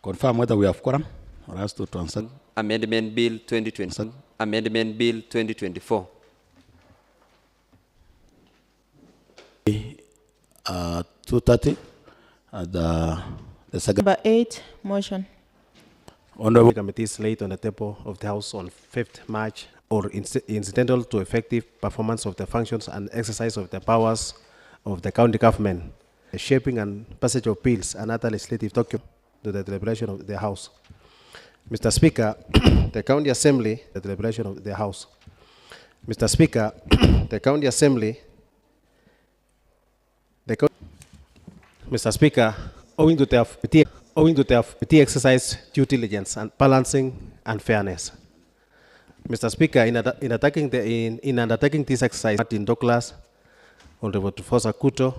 confirm whether we have quorum or ask to transact. Amendment Bill 2020. Amendment Bill 2024. 2:30. The second. Number 8, motion. Honorable Committees laid on the table of the House on 5th March or incidental to effective performance of the functions and exercise of the powers of the county government, the shaping and passage of bills and other legislative documents to the deliberation of the House. Mr. Speaker, the County Assembly, the deliberation of the House. Mr. Speaker, the County Assembly, Mr. Speaker, owing to the committee exercise due diligence and balancing and fairness. Mr. Speaker, in undertaking this exercise, Martin Douglas, Honorable Tufosa Kuto,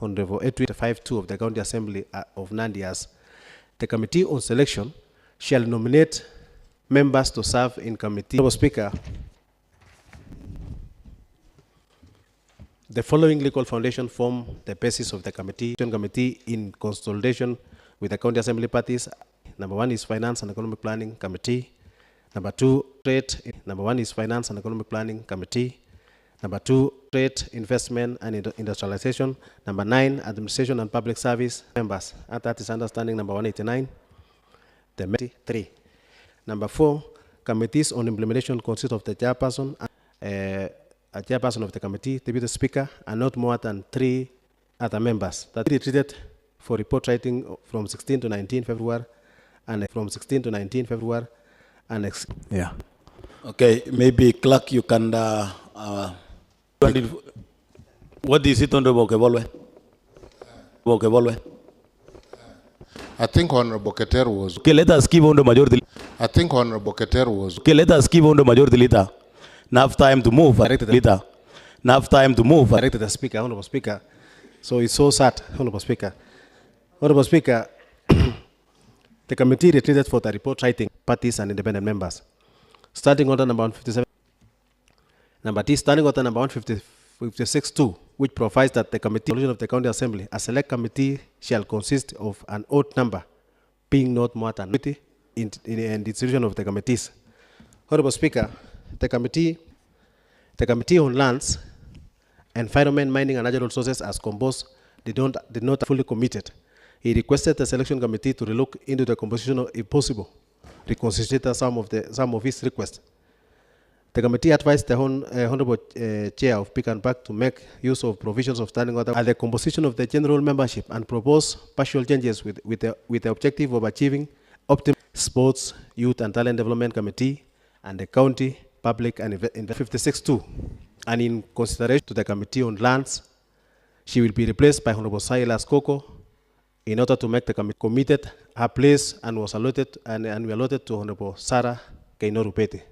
Honorable Edwin 5-2 of the County Assembly of Nandi, as the Committee on Selection shall nominate members to serve in committee. Honorable Speaker, the following legal foundation form the basis of the committee in consultation with the County Assembly parties. Number 1 is Finance and Economic Planning Committee. Number 2, Trade. Number 1 is Finance and Economic Planning Committee. Number 2, Trade, Investment and Industrialization. Number 9, Administration and Public Service members. And that is understanding number 189. The 3. Number 4, committees on implementation consist of the chairperson, a chairperson of the committee, deputy speaker, and not more than 3 other members. That is treated for report writing from 16 to 19 February, and from 16 to 19 February, and yeah. Okay, maybe clerk, you can. What is it, Honorable Kevolwe? I think Honorable Keter was. Okay, let us give on the majority. I think Honorable Keter was. Okay, let us give on the majority leader. Enough time to move. Leader. Enough time to move. Directed the Speaker, Honorable Speaker. So it's so sad, Honorable Speaker. Honorable Speaker, the committee retreated for the report writing parties and independent members. Starting order number 157. Number T, standing order number 156-2, which provides that the committee of the County Assembly, a select committee, shall consist of an odd number, being not more than 20 in the distribution of the committees. Honorable Speaker, the committee on lands, environment, mining, and natural resources, as composed, did not fully committed. He requested the selection committee to relook into the composition, if possible, reconsider some of his requests. The committee advised the Honorable Chair of Pick and Pack to make use of provisions of standing order at the composition of the general membership and propose partial changes with the objective of achieving optimal sports, youth, and talent development committee and the county public and 56-2. And in consideration to the committee on lands, she will be replaced by Honorable Silas Koko in order to make the committee committed her place and was allotted and we allotted to Honorable Sarah Keinoru Pete,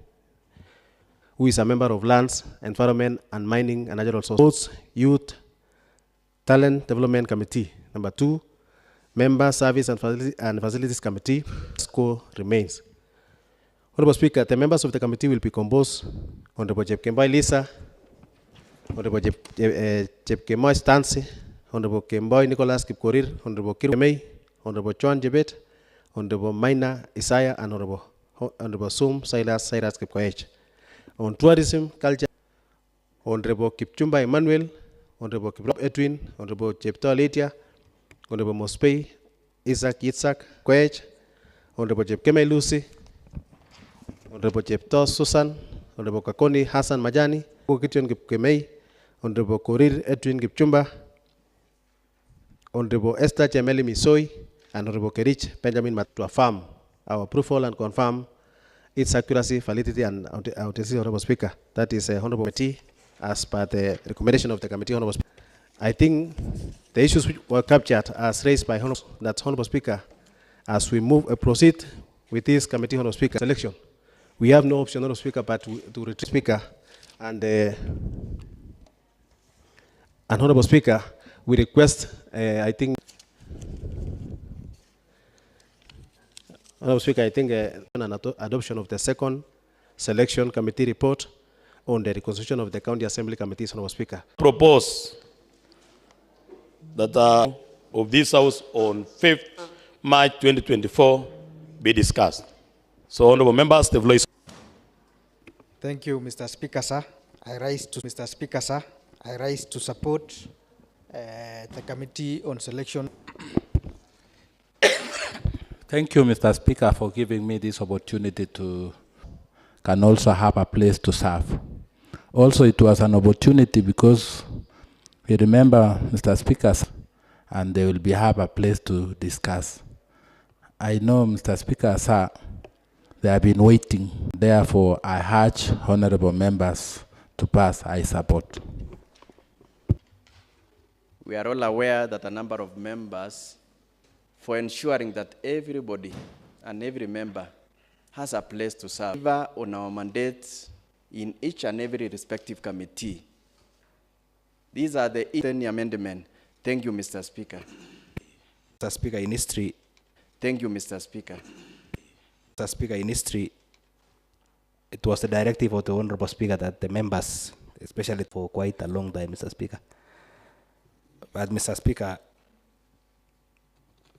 who is a member of Lands, Environment and Mining and Natural Resources, Youth, Talent Development Committee. Number 2, Member Service and Facilities Committee. Score remains. Honorable Speaker, the members of the committee will be composed: Honorable Jepkembai Lisa, Honorable Jepkemoi Stansi, Honorable Kemboy Nicholas Kipkorir, Honorable Kirumei, Honorable John Jebet, Honorable Maina Isaiah, and Honorable Sum Silas Kipkoech. On tourism, culture, Honorable Kipchumba Emmanuel, Honorable Kiprop Edwin, Honorable Jepto Letia, Honorable Mospei Isaac Yitzhak Koech, Honorable Jepkemei Lucy, Honorable Jepto Susan, Honorable Kakoni Hassan Majani, Kitchen Kipkemei, Honorable Korir Edwin Kipchumba, Honorable Esther Chemeli Misoi, and Honorable Kerich Benjamin Mat to affirm our approval and confirm its accuracy, validity, and authenticity, Honorable Speaker. That is a Honorable Committee as per the recommendation of the committee, Honorable Speaker. I think the issues which were captured as raised by Honorable Speaker, as we proceed with this committee, Honorable Speaker, selection. We have no option, Honorable Speaker, but to retreat Speaker. And Honorable Speaker, we request, I think, Honorable Speaker, I think an adoption of the second selection committee report on the reconstitution of the County Assembly committees, Honorable Speaker. Propose that of this House on 5th March 2024 be discussed. So, honorable members, the floor is. Thank you, Mr. Speaker, sir. I rise to support the Committee on Selection. Thank you, Mr. Speaker, for giving me this opportunity to can also have a place to serve. Also, it was an opportunity because we remember Mr. Speaker, and they will have a place to discuss. I know, Mr. Speaker, sir, they have been waiting. Therefore, I urge honorable members to pass. I support. We are all aware that a number of members, for ensuring that everybody and every member has a place to serve on our mandates in each and every respective committee. These are the 10 amendment. Thank you, Mr. Speaker. Mr. Speaker, in history. Thank you, Mr. Speaker. Mr. Speaker, in history, it was the directive of the Honorable Speaker that the members, especially for quite a long time, Mr. Speaker. But Mr. Speaker,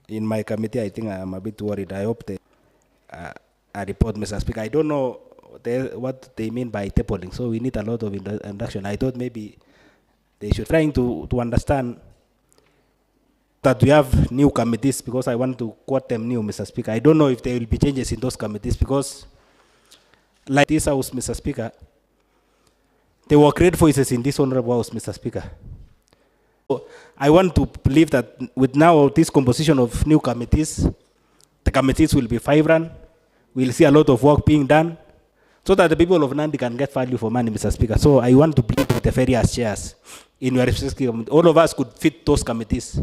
in my committee, I think I'm a bit worried. I hope a report, Mr. Speaker. I don't know what they mean by tabling, so we need a lot of induction. I thought maybe they should trying to understand that we have new committees, because I want to quote them new, Mr. Speaker. I don't know if there will be changes in those committees, because like this house, Mr. Speaker, there were great voices in this honorable house, Mr. Speaker. So I want to believe that with now this composition of new committees, the committees will be vibrant. We'll see a lot of work being done, so that the people of Nandi can get value for money, Mr. Speaker. So I want to believe with the various chairs in your respective committee. All of us could fit those committees.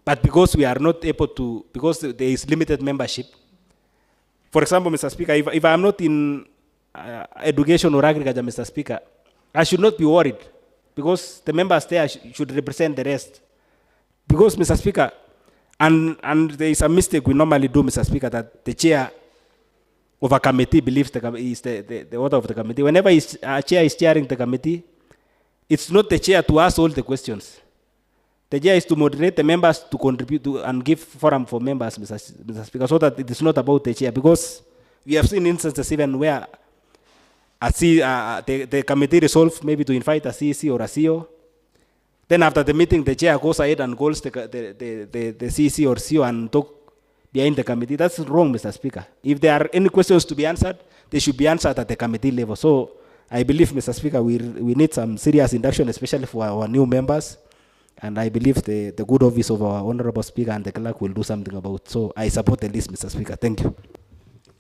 But because we are not able to, because there is limited membership, for example, Mr. Speaker, if I am not in education or agriculture, Mr. Speaker, I should not be worried, because the members there should represent the rest. Because, Mr. Speaker, and there is a mistake we normally do, Mr. Speaker, that the chair of a committee believes is the order of the committee. Whenever a chair is chairing the committee, it's not the chair to ask all the questions. The chair is to moderate the members to contribute to and give forum for members, Mr. Speaker, so that it is not about the chair. Because we have seen instances even where the committee resolved maybe to invite a CEC or a CEO. Then after the meeting, the chair goes ahead and calls the CEC or CEO and talk behind the committee. That's wrong, Mr. Speaker. If there are any questions to be answered, they should be answered at the committee level. So I believe, Mr. Speaker, we need some serious induction, especially for our new members. And I believe the good office of our Honorable Speaker and the clerk will do something about it. So I support the list, Mr. Speaker. Thank you.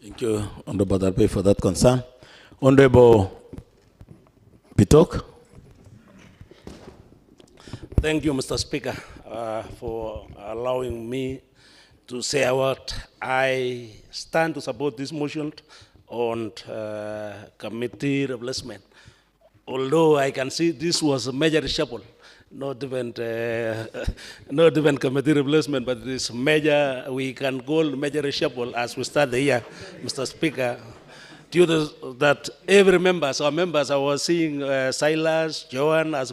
Thank you, Honorable Darpe, for that concern. Honorable Bitok. Thank you, Mr. Speaker, for allowing me to say a word. I stand to support this motion on committee replacement. Although I can see this was a major reshuffle, not even committee replacement, but this major, we can call major reshuffle as we start the year, Mr. Speaker. Due to that, every member, our members, I was seeing Silas, Joan has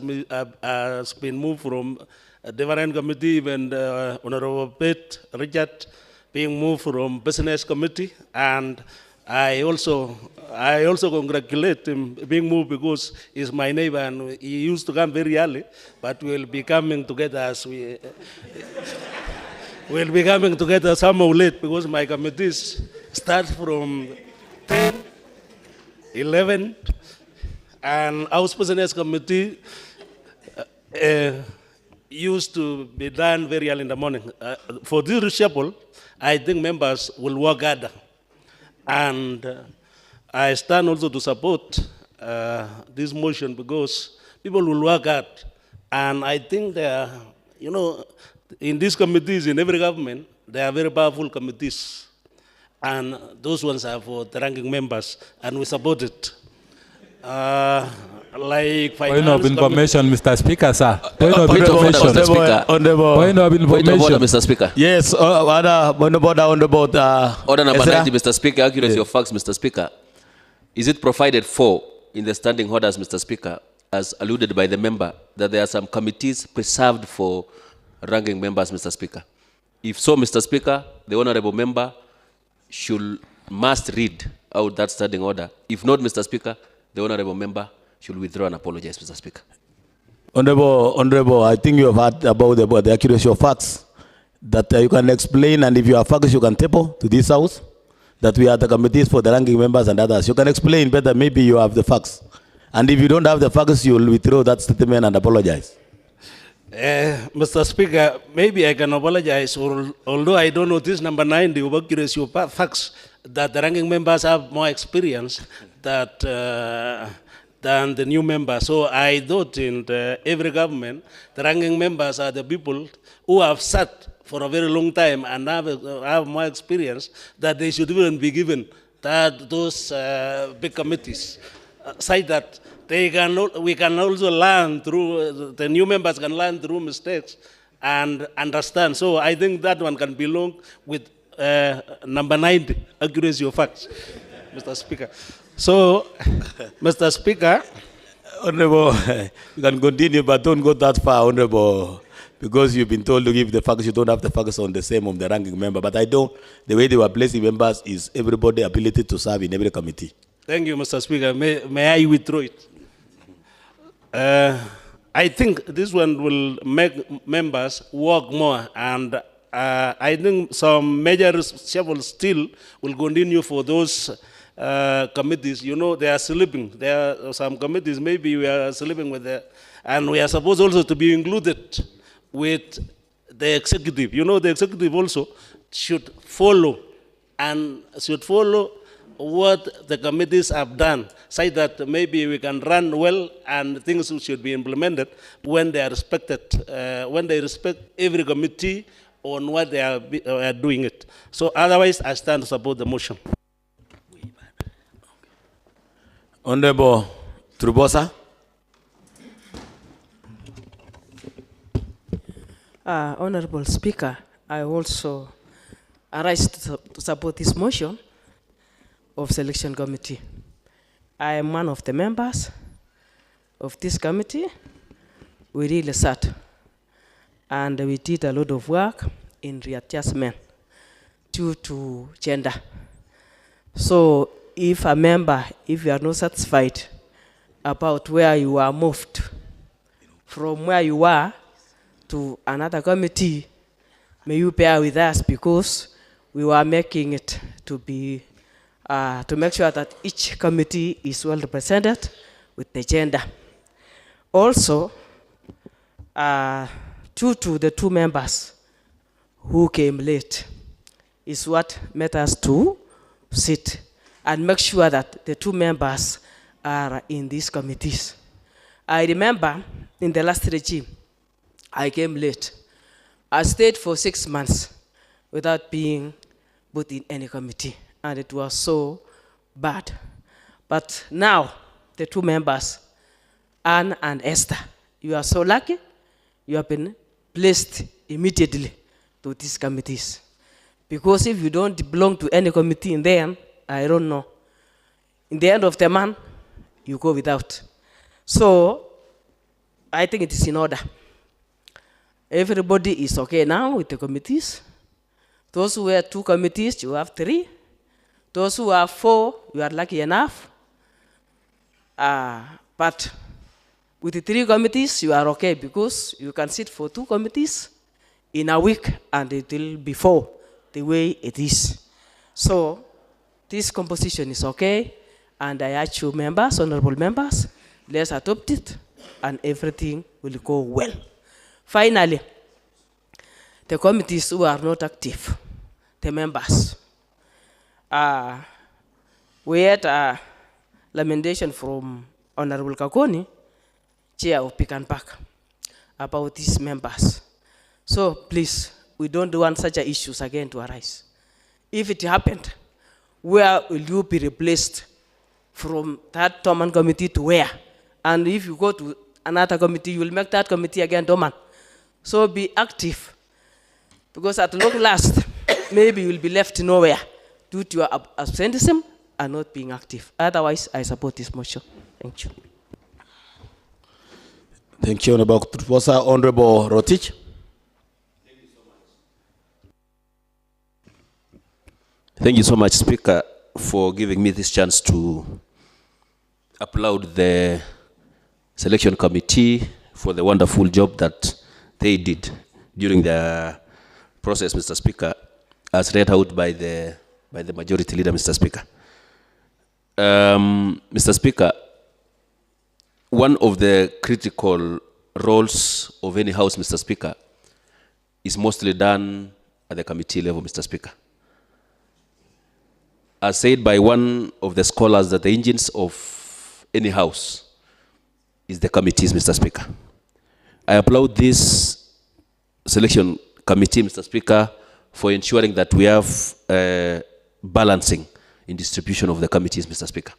been moved from a different committee, even Honorable Pete, Richard, being moved from business committee, and I also congratulate him being moved because he's my neighbor and he used to come very early, but we'll be coming together as we will be coming together somehow late because my committees start from 10, 11, and House Business Committee used to be done very early in the morning. For this reshuffle, I think members will work harder. And I stand also to support this motion because people will work hard. And I think there are, in these committees, in every government, there are very powerful committees. And those ones are for the ranking members, and we support it. Like point of information, Mr. Speaker, sir. Point of order, Mr. Speaker. Point of information. Point of order, Mr. Speaker. Yes, point of order. Order number 90, Mr. Speaker. Accuracy of facts, Mr. Speaker. Is it provided for in the standing orders, Mr. Speaker, as alluded by the member, that there are some committees preserved for ranking members, Mr. Speaker? If so, Mr. Speaker, the honorable member must read out that standing order. If not, Mr. Speaker, the honorable member should withdraw and apologize, Mr. Speaker. Honorable, I think you have heard about the accuracy of facts that you can explain, and if you have facts, you can table to this house that we are the committees for the ranking members and others. You can explain better, maybe you have the facts. And if you don't have the facts, you will withdraw that statement and apologize. Mr. Speaker, maybe I can apologize, although I don't notice number 9, the accuracy of facts, that the ranking members have more experience than the new members. So I thought in every government, the ranking members are the people who have sat for a very long time and have more experience, that they should even be given those big committees, such that we can also learn through, the new members can learn through mistakes and understand. So I think that one can belong with number 90, accuracy of facts, Mr. Speaker. So, Mr. Speaker. Honorable, you can continue, but don't go that far, Honorable, because you've been told to give the facts. You don't have the facts on the same of the ranking member. But I don't, the way they were placing members is everybody ability to serve in every committee. Thank you, Mr. Speaker. May I withdraw it? I think this one will make members work more, and I think some major reshuffle still will continue for those committees. You know, they are sleeping. There are some committees, maybe we are sleeping with them, and we are supposed also to be included with the executive. You know, the executive also should follow what the committees have done, so that maybe we can run well and things should be implemented when they are respected, when they respect every committee on what they are doing it. So otherwise, I stand to support the motion. Honorable Trubosa. Honorable Speaker, I also arise to support this motion of selection committee. I am one of the members of this committee. We really sat and we did a lot of work in readjustment due to gender. So if a member, if you are not satisfied about where you are moved from where you are to another committee, may you bear with us, because we were making it to be to make sure that each committee is well represented with the gender. Also, due to the 2 members who came late, is what made us to sit and make sure that the 2 members are in these committees. I remember in the last regime, I came late. I stayed for 6 months without being put in any committee, and it was so bad. But now, the 2 members, Anne and Esther, you are so lucky. You have been placed immediately to these committees. Because if you don't belong to any committee in the end, I don't know. In the end of the month, you go without. So, I think it is in order. Everybody is okay now with the committees. Those who have 2 committees, you have 3. Those who have 4, you are lucky enough. But with the 3 committees, you are okay, because you can sit for 2 committees in a week and it will be 4, the way it is. So this composition is okay, and I urge you members, honorable members, let's adopt it and everything will go well. Finally, the committees who are not active, the members, we had a lamentation from Honorable Kakoni, Chair of Pick and Pack, about these members. So please, we don't want such issues again to arise. If it happened, where will you be replaced from that dormant committee to where? And if you go to another committee, you will make that committee again dormant. So be active, because at long last, maybe you will be left nowhere due to your absenteeism and not being active. Otherwise, I support this motion. Thank you. Thank you, Honorable Trubosa. Honorable Rotich. Thank you so much, Speaker, for giving me this chance to applaud the selection committee for the wonderful job that they did during the process, Mr. Speaker, as read out by the majority leader, Mr. Speaker. Mr. Speaker, one of the critical roles of any house, Mr. Speaker, is mostly done at the committee level, Mr. Speaker. As said by one of the scholars, that the engines of any house is the committees, Mr. Speaker. I applaud this selection committee, Mr. Speaker, for ensuring that we have balancing in distribution of the committees, Mr. Speaker.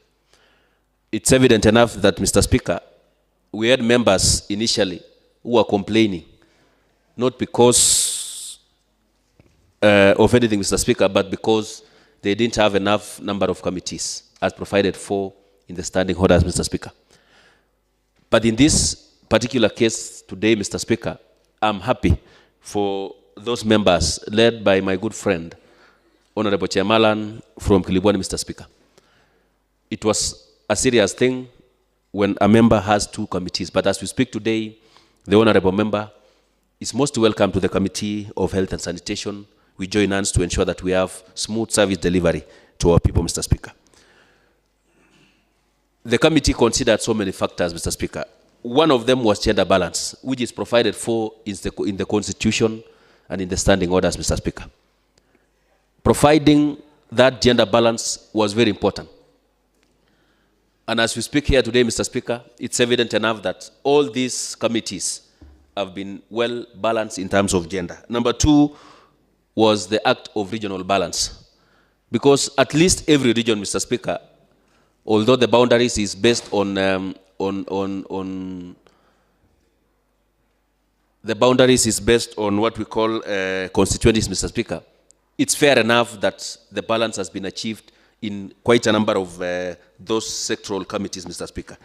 It's evident enough that, Mr. Speaker, we had members initially who were complaining, not because of anything, Mr. Speaker, but because they didn't have enough number of committees as provided for in the standing orders, Mr. Speaker. But in this particular case today, Mr. Speaker, I'm happy for those members led by my good friend, Honorable Chemalan from Kilibwani, Mr. Speaker. It was a serious thing when a member has two committees, but as we speak today, the Honorable member is most welcome to the Committee of Health and Sanitation. We join hands to ensure that we have smooth service delivery to our people, Mr. Speaker. The committee considered so many factors, Mr. Speaker. One of them was gender balance, which is provided for in the Constitution and in the standing orders, Mr. Speaker. Providing that gender balance was very important. And as we speak here today, Mr. Speaker, it's evident enough that all these committees have been well balanced in terms of gender. Number two was the act of regional balance. Because at least every region, Mr. Speaker, although the boundaries is based on the boundaries is based on what we call constituencies, Mr. Speaker, it's fair enough that the balance has been achieved in quite a number of those sectoral committees, Mr. Speaker.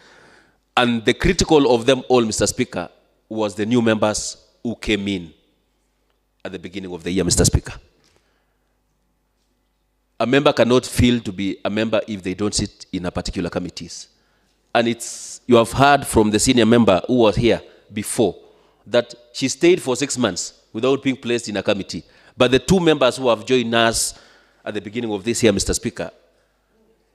And the critical of them all, Mr. Speaker, was the new members who came in at the beginning of the year, Mr. Speaker. A member cannot feel to be a member if they don't sit in a particular committees. And you have heard from the senior member who was here before that she stayed for 6 months without being placed in a committee. But the two members who have joined us at the beginning of this year, Mr. Speaker,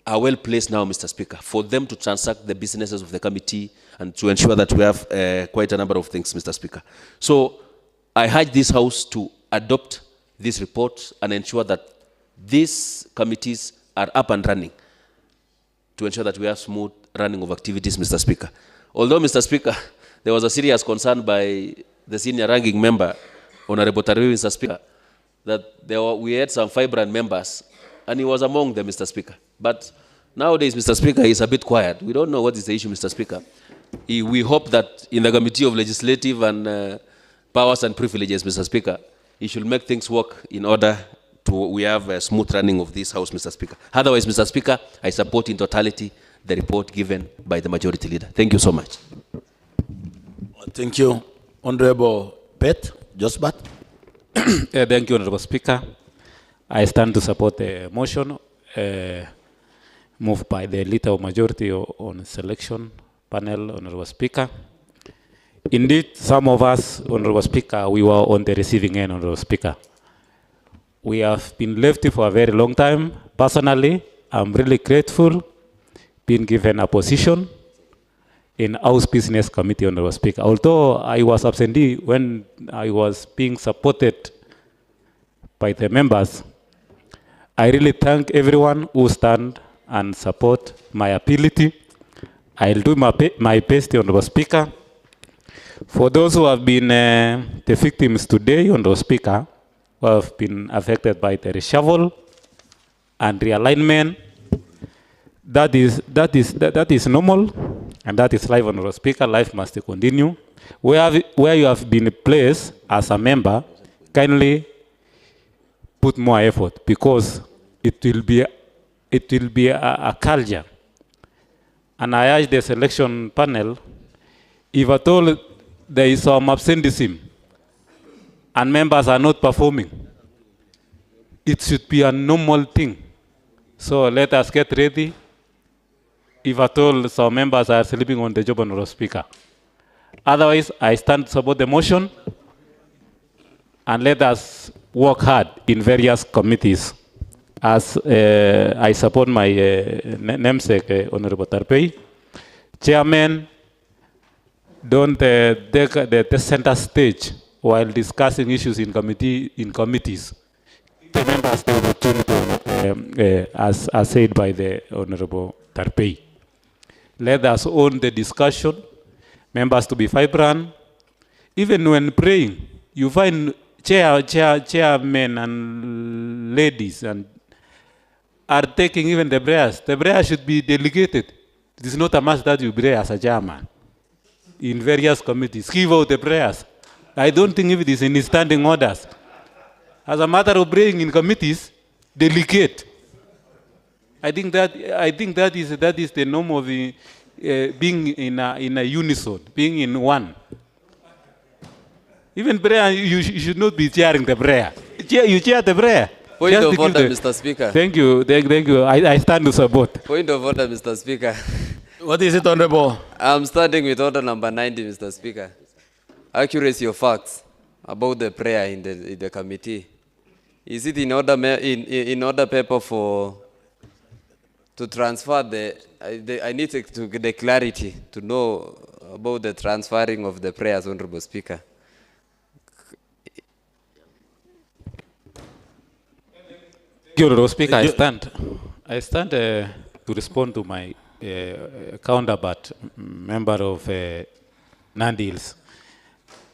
are well placed now, Mr. Speaker, for them to transact the businesses of the committee and to ensure that we have quite a number of things, Mr. Speaker. So I urge this House to adopt this report and ensure that these committees are up and running to ensure that we have smooth running of activities, Mr. Speaker. Although, Mr. Speaker, there was a serious concern by the senior ranking member, Honorable Tariwi, Mr. Speaker, that we had some vibrant members, and he was among them, Mr. Speaker. But nowadays, Mr. Speaker, he's a bit quiet. We don't know what is the issue, Mr. Speaker. We hope that in the Committee of Legislative and Powers and Privileges, Mr. Speaker, he should make things work in order we have a smooth running of this House, Mr. Speaker. Otherwise, Mr. Speaker, I support in totality the report given by the majority leader. Thank you so much. Thank you. Honorable Pet Josbat. Thank you, Honorable Speaker. I stand to support the motion moved by the leader of majority on selection panel, Honorable Speaker. Indeed, some of us, Honorable Speaker, we were on the receiving end, Honorable Speaker. We have been left for a very long time. Personally, I'm really grateful being given a position in House Business Committee, Honorable Speaker. Although I was absentee when I was being supported by the members, I really thank everyone who stand and support my ability. I'll do my best, Honorable Speaker. For those who have been the victims today, Honorable Speaker, who have been affected by the reshuffle and realignment, that is normal, and that is life, Honorable Speaker. Life must continue. Where you have been placed as a member, kindly put more effort, because it will be a culture. And I urge the selection panel, if at all there is some absenteeism and members are not performing, it should be a normal thing. So let us get ready. If at all some members are sleeping on the job, Honorable Speaker. Otherwise, I stand to support the motion, and let us work hard in various committees. As I support my namesake, Honorable Tarpei. Chairman, don't take the center stage while discussing issues in committees. The members the opportunity, as said by the Honorable Tarpei. Let us own the discussion, members to be vibrant. Even when praying, you find chairmen and ladies and are taking even the prayers. The prayer should be delegated. It is not a must that you pray as a chairman. In various committees, give out the prayers. I don't think if it is in standing orders. As a matter of praying in committees, delegate. I think that is the norm of the, being in a unison, being in one. Even prayer, you should not be chairing the prayer. You chair the prayer. Point of order, Mr. Speaker. Thank you. I stand to support. Point of order, Mr. Speaker. What is it, Honorable? I'm starting with order number 90, Mr. Speaker. Accuracy of facts about the prayer in the committee. Is it in order paper to transfer I need to get the clarity to know about the transferring of the prayers, Honorable Speaker. Thank you, Honorable Speaker. I stand to respond to my counterpart, member of Nandils.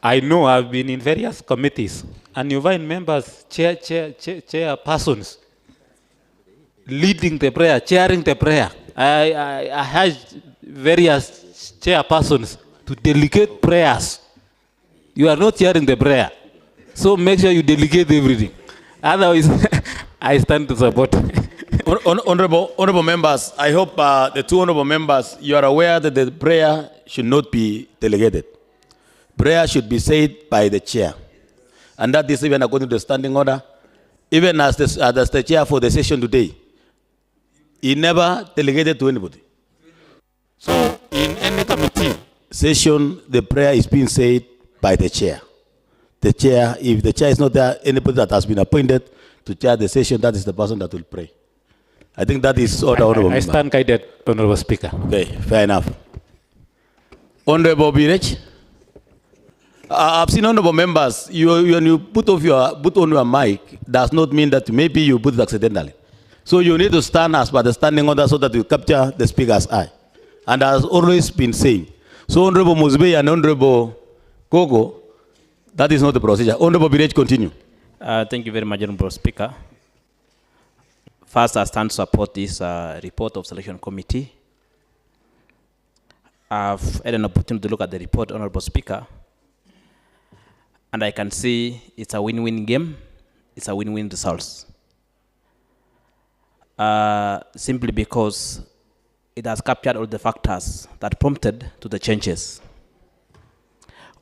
I know I've been in various committees, and you find members, chairpersons, leading the prayer, chairing the prayer. I had various chairpersons to delegate prayers. You are not chairing the prayer. So make sure you delegate everything. Otherwise, I stand to support. Honorable members, I hope the two honorable members, you are aware that the prayer should not be delegated. Prayer should be said by the chair. And that is even according to the standing order. Even as the chair for the session today, he never delegated to anybody. So in any committee session, the prayer is being said by the chair. The chair, if the chair is not there, anybody that has been appointed to chair the session, that is the person that will pray. I think that is all the honorable I stand guided, Honorable Speaker. Okay, fair enough. Honorable Birech, I've seen honorable members, when you put on your mic, does not mean that maybe you put it accidentally. So you need to stand as per the standing order so that you capture the speaker's eye. And as always been saying. So Honorable Muzbe and Honorable Gogo, that is not the procedure. Honorable Birech, continue. Thank you very much, Honorable Speaker. First, I stand to support this report of Selection Committee. I've had an opportunity to look at the report, Honorable Speaker, and I can see it's a win-win game. It's a win-win results. Simply because it has captured all the factors that prompted to the changes.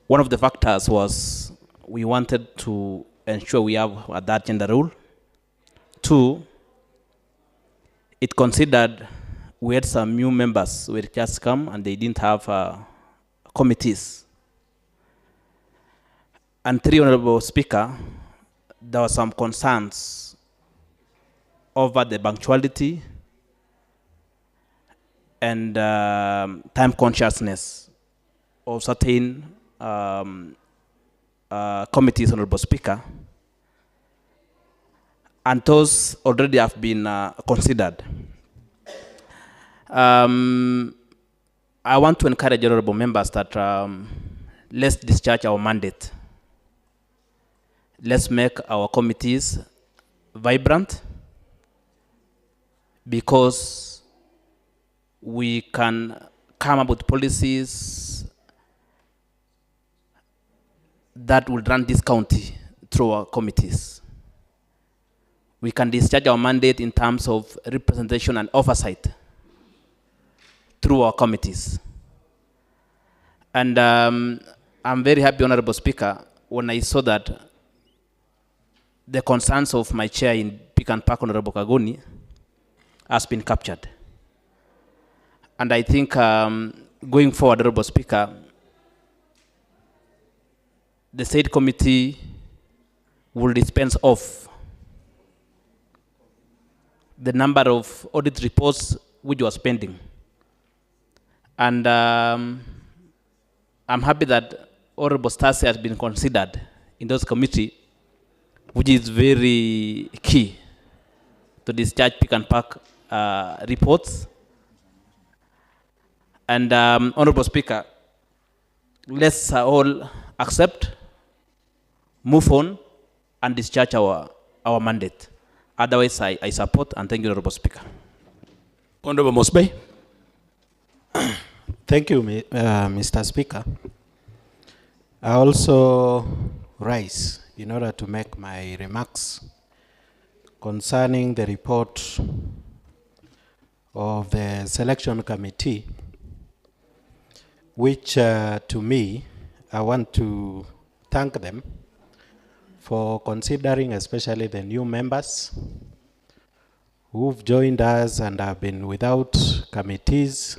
One of the factors was we wanted to ensure we have that gender rule. Two, it considered we had some new members who had just come and they didn't have committees. And three, Honorable Speaker, there were some concerns over the punctuality and time consciousness of certain committees, Honorable Speaker. And those already have been considered. I want to encourage honorable members that let's discharge our mandate. Let's make our committees vibrant, because we can come up with policies that will run this county through our committees. We can discharge our mandate in terms of representation and oversight through our committees. And I'm very happy, Honorable Speaker, when I saw that the concerns of my chair in Pick and Pack, Honorable Kagoni, has been captured. And I think going forward, Honorable Speaker, the State Committee will dispense of the number of audit reports which was pending. And I'm happy that Honorable Stasi has been considered in those committee, which is very key to discharge Pick and Pack reports. And Honorable Speaker, let's all accept, move on, and discharge our mandate. Otherwise, I support, and thank you, Honorable Speaker. Honorable Mosbe. Thank you, Mr. Speaker. I also rise in order to make my remarks concerning the report of the selection committee, which to me, I want to thank them for considering especially the new members who've joined us and have been without committees.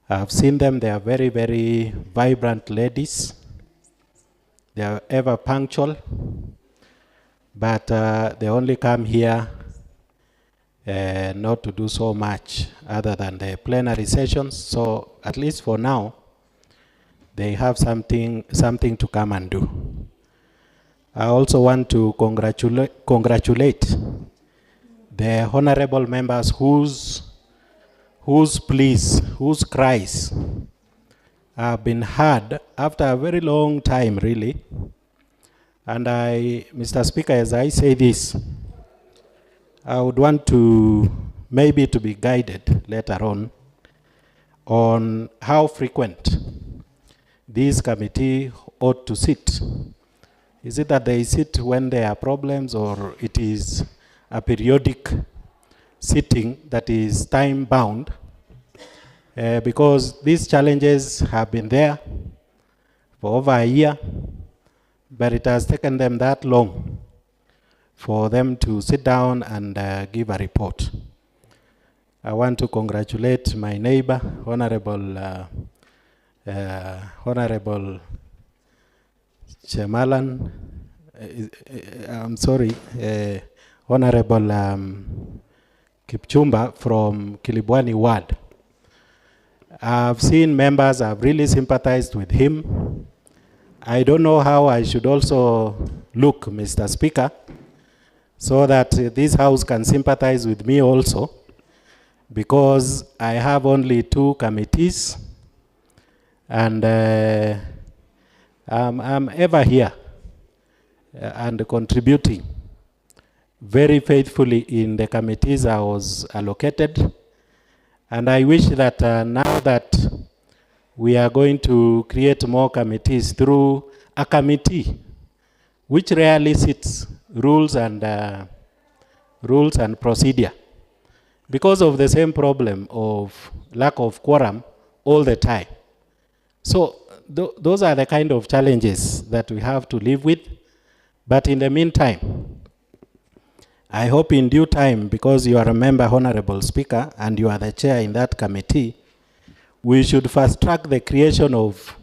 I've seen them, they are very, very vibrant ladies. They are ever punctual, but they only come here not to do so much other than the plenary sessions. So at least for now, they have something to come and do. I also want to congratulate the honorable members whose pleas, whose cries have been heard after a very long time, really. And Mr. Speaker, as I say this, I would want to maybe to be guided later on how frequent this committee ought to sit. Is it that they sit when there are problems, or it is a periodic sitting that is time-bound? Because these challenges have been there for over a year, but it has taken them that long for them to sit down and give a report. I want to congratulate my neighbor, Honorable Chemalan, I'm sorry, Honorable Kipchumba from Kilibwani Ward. I've seen members have really sympathized with him. I don't know how I should also look, Mr. Speaker, so that this House can sympathize with me also, because I have only 2 committees, and I'm ever here and contributing very faithfully in the committees I was allocated. And I wish that now that we are going to create more committees through a committee which rarely sits, rules and procedure, because of the same problem of lack of quorum all the time. So those are the kind of challenges that we have to live with. But in the meantime, I hope in due time, because you are a member, Honorable Speaker, and you are the chair in that committee, we should fast track the creation of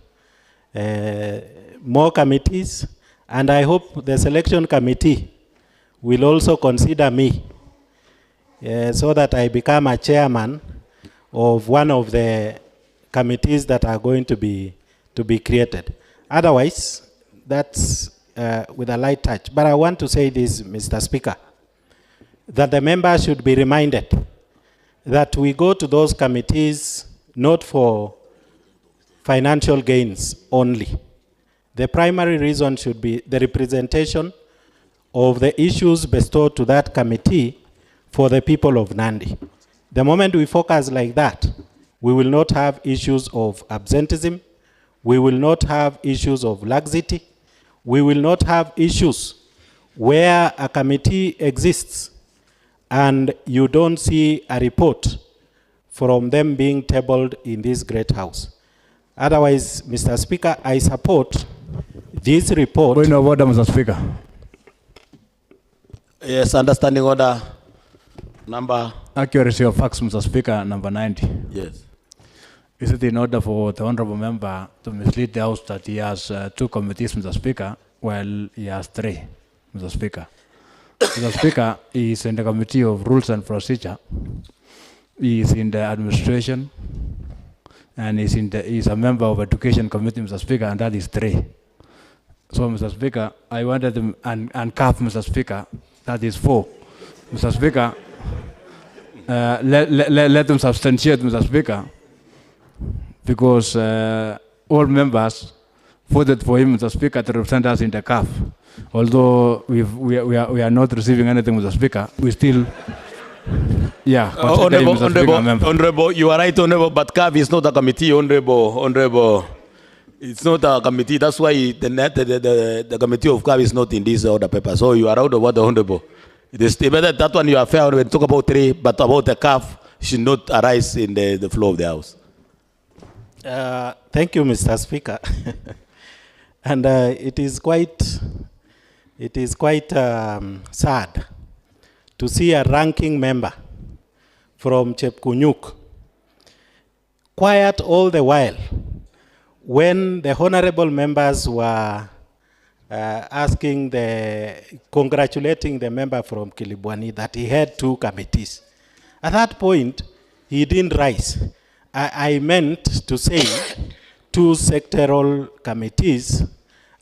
more committees. And I hope the selection committee will also consider me so that I become a chairman of one of the committees that are going to be created. Otherwise, that's with a light touch. But I want to say this, Mr. Speaker, that the members should be reminded that we go to those committees not for financial gains only. The primary reason should be the representation of the issues bestowed to that committee for the people of Nandi. The moment we focus like that, we will not have issues of absenteeism, we will not have issues of laxity, we will not have issues where a committee exists and you don't see a report from them being tabled in this great house. Otherwise, Mr. Speaker, I support this report. Point of order, Mr. Speaker. Yes, understanding order number. Accuracy of facts, Mr. Speaker, number 90. Yes. Is it in order for the honorable member to mislead the House that he has 2 committees, Mr. Speaker, while he has 3, Mr. Speaker? Mr. Speaker, he is in the Committee of Rules and Procedure. He is in the administration, and he is a member of Education Committee, Mr. Speaker, and that is 3. So, Mr. Speaker, I wanted him and CAF, Mr. Speaker, that is 4. Mr. Speaker, let them substantiate, Mr. Speaker, because all members voted for him, Mr. Speaker, to represent us in the CAF. Although we are not receiving anything, Mr. Speaker, we still, yeah. Honorable, you are right, Honorable, but CAF is not a committee, Honorable. It's not a committee. That's why the committee of CAF is not in this order paper. So you are out of order, Honorable. It is that one you are fair when talk about 3, but about the CAF should not arise in the floor of the House. Thank you, Mr. Speaker. And it is quite sad to see a ranking member from Chepkunyuk quiet all the while when the honorable members were congratulating the member from Kilibwani that he had 2 committees. At that point, he didn't rise. I meant to say 2 sectoral committees,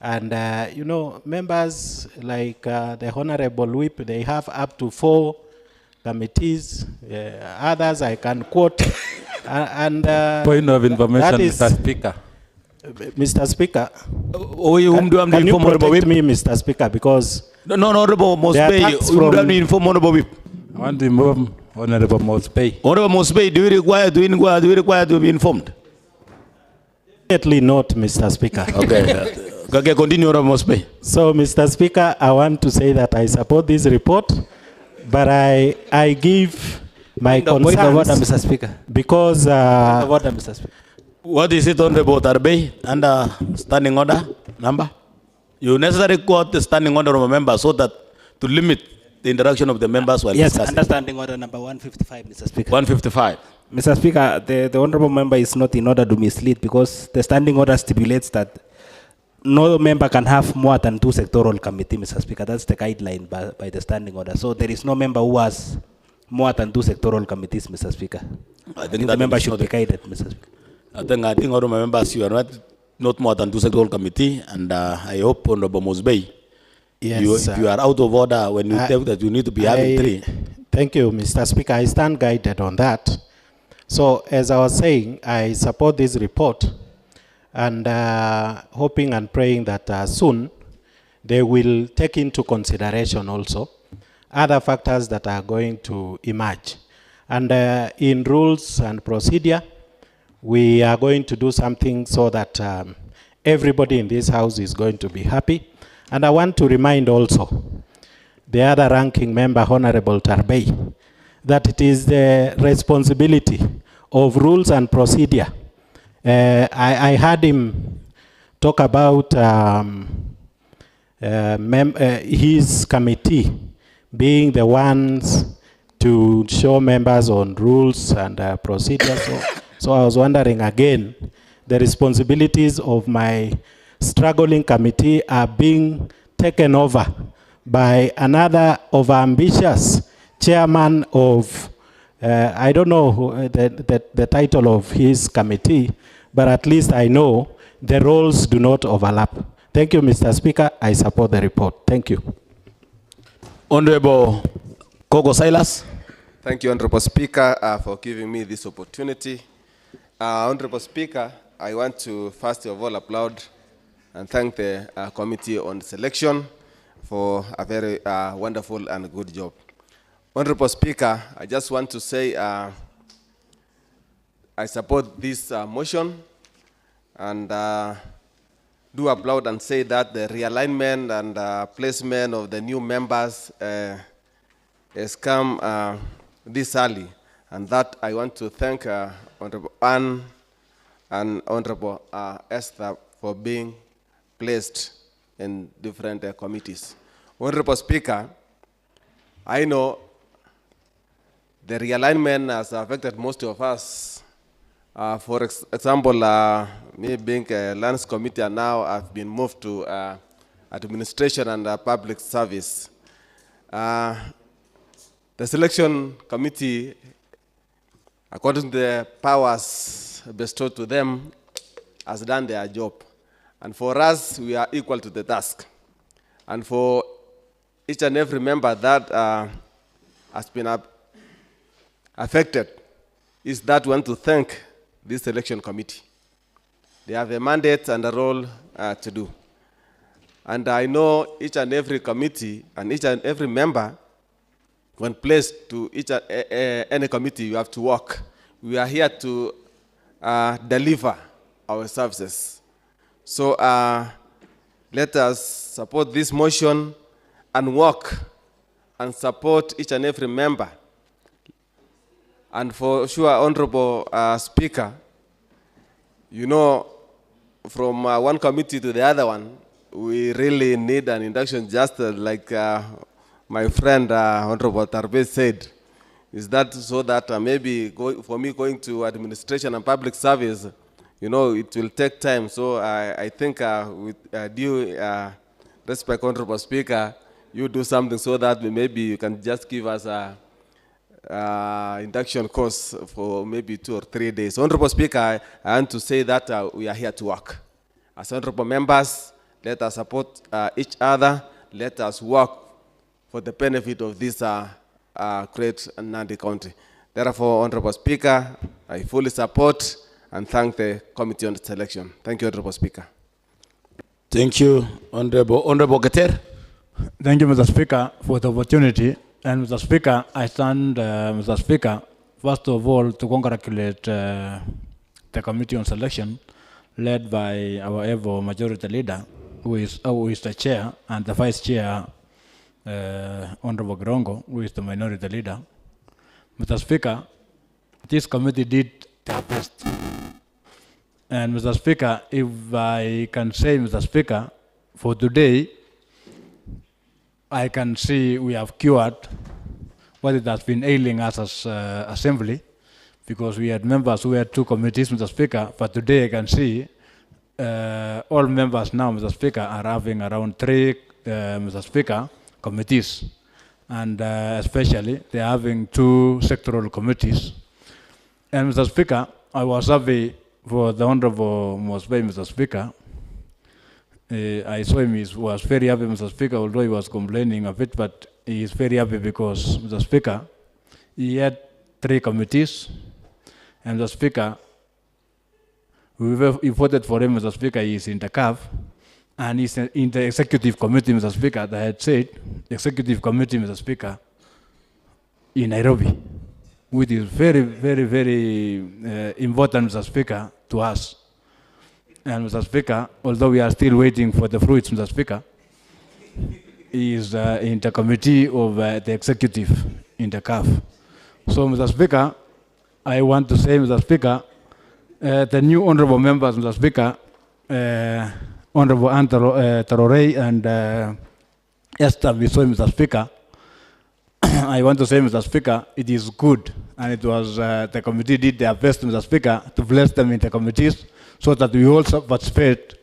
and you know, members like the Honorable Whip, they have up to 4 committees. Others I can quote. Point of information, Mr. Speaker. Mr. Speaker, can you protect me, Mr. Speaker, because no, Honorable Mosbey, I want to inform Honorable Mosbey. Honorable Mosbey, do you require to be informed? Definitely not, Mr. Speaker. Okay, continue, Honorable Mosbey. So, Mr. Speaker, I want to say that I support this report, but I give my concerns. Point of order, Mr. Speaker. Because point of order, Mr. Speaker. What is it, Honorable Tarbey, under standing order number? You necessarily quote the standing order of a member so that to limit the interaction of the members while yes, discussing. understanding order number 155, Mr. Speaker. 155. 155. Mr. Speaker, the honorable member is not in order to mislead because the standing order stipulates that no member can have more than 2 sectoral committees, Mr. Speaker. That's the guideline by the standing order. So there is no member who has more than 2 sectoral committees, Mr. Speaker. I think the member should be guided, Mr. Speaker. I think all my members, you are not more than 2 sectoral committee, and I hope Honorable Mosbey, yes, you are out of order when you tell that you need to be having 3. Thank you, Mr. Speaker. I stand guided on that. So, as I was saying, I support this report, and hoping and praying that soon they will take into consideration also other factors that are going to emerge. And in rules and procedure, we are going to do something so that everybody in this house is going to be happy. And I want to remind also the other ranking member, Honorable Tarbey, that it is the responsibility of rules and procedure. I heard him talk about his committee being the ones to show members on rules and procedures. So I was wondering again, the responsibilities of my struggling committee are being taken over by another overambitious chairman of, I don't know the title of his committee, but at least I know the roles do not overlap. Thank you, Mr. Speaker. I support the report. Thank you. Honorable Kogo Silas. Thank you, Honorable Speaker, for giving me this opportunity. Honorable Speaker, I want to first of all applaud and thank the Committee on Selection for a very wonderful and good job. Honorable Speaker, I just want to say I support this motion and do applaud and say that the realignment and placement of the new members has come this early, and that I want to thank Honorable Ann and Honorable Esther for being placed in different committees. Honorable Speaker, I know the realignment has affected most of us. For example, me being a lands committee, and now I've been moved to administration and public service. The selection committee, according to the powers bestowed to them, has done their job. And for us, we are equal to the task. And for each and every member that has been affected, is that we want to thank this selection committee. They have a mandate and a role to do. And I know each and every committee and each and every member, when placed to any committee, you have to work. We are here to deliver our services. So let us support this motion and work and support each and every member. And for sure, Honorable Speaker, you know, from one committee to the other one, we really need an induction, just like my friend Honorable Tarbe said, is that so that maybe for me going to administration and public service, you know, it will take time. So I think with due respect, Honorable Speaker, you do something so that maybe you can just give us a induction course for maybe 2 or 3 days. Honorable Speaker, I want to say that we are here to work. As honorable members, let us support each other. Let us work for the benefit of this great Nandi country. Therefore, Honorable Speaker, I fully support and thank the Committee on Selection. Thank you, Honorable Speaker. Thank you, Honorable Keter. Thank you, Mr. Speaker, for the opportunity. And Mr. Speaker, I stand, Mr. Speaker, first of all, to congratulate the Committee on Selection, led by our ever majority leader, who is the chair, and the vice chair, Honorable Grongo, who is the minority leader. Mr. Speaker, this committee did their best. And Mr. Speaker, if I can say, Mr. Speaker, for today, I can see we have cured what it has been ailing us as assembly, because we had members who had 2 committees, Mr. Speaker, but today I can see all members now, Mr. Speaker, are having around 3, Mr. Speaker, committees. And especially, they are having 2 sectoral committees. And Mr. Speaker, I was happy for the Honorable Mosbey, Mr. Speaker. I saw him, he was very happy, Mr. Speaker, although he was complaining a bit, but he is very happy because, Mr. Speaker, he had 3 committees, and Mr. Speaker, we voted for him, Mr. Speaker, he is in the CAF, and he's in the executive committee, Mr. Speaker, that I had said, executive committee, Mr. Speaker, in Nairobi, which is very, very, very important, Mr. Speaker, to us. And Mr. Speaker, although we are still waiting for the fruits, Mr. Speaker, is in the committee of the executive in the CAF. So, Mr. Speaker, I want to say, Mr. Speaker, the new honorable members, Mr. Speaker, Honorable Tarore and Esther Bisoy, Mr. Speaker, I want to say, Mr. Speaker, it is good, and it was the committee did their best, Mr. Speaker, to bless them in the committees, so that we also participate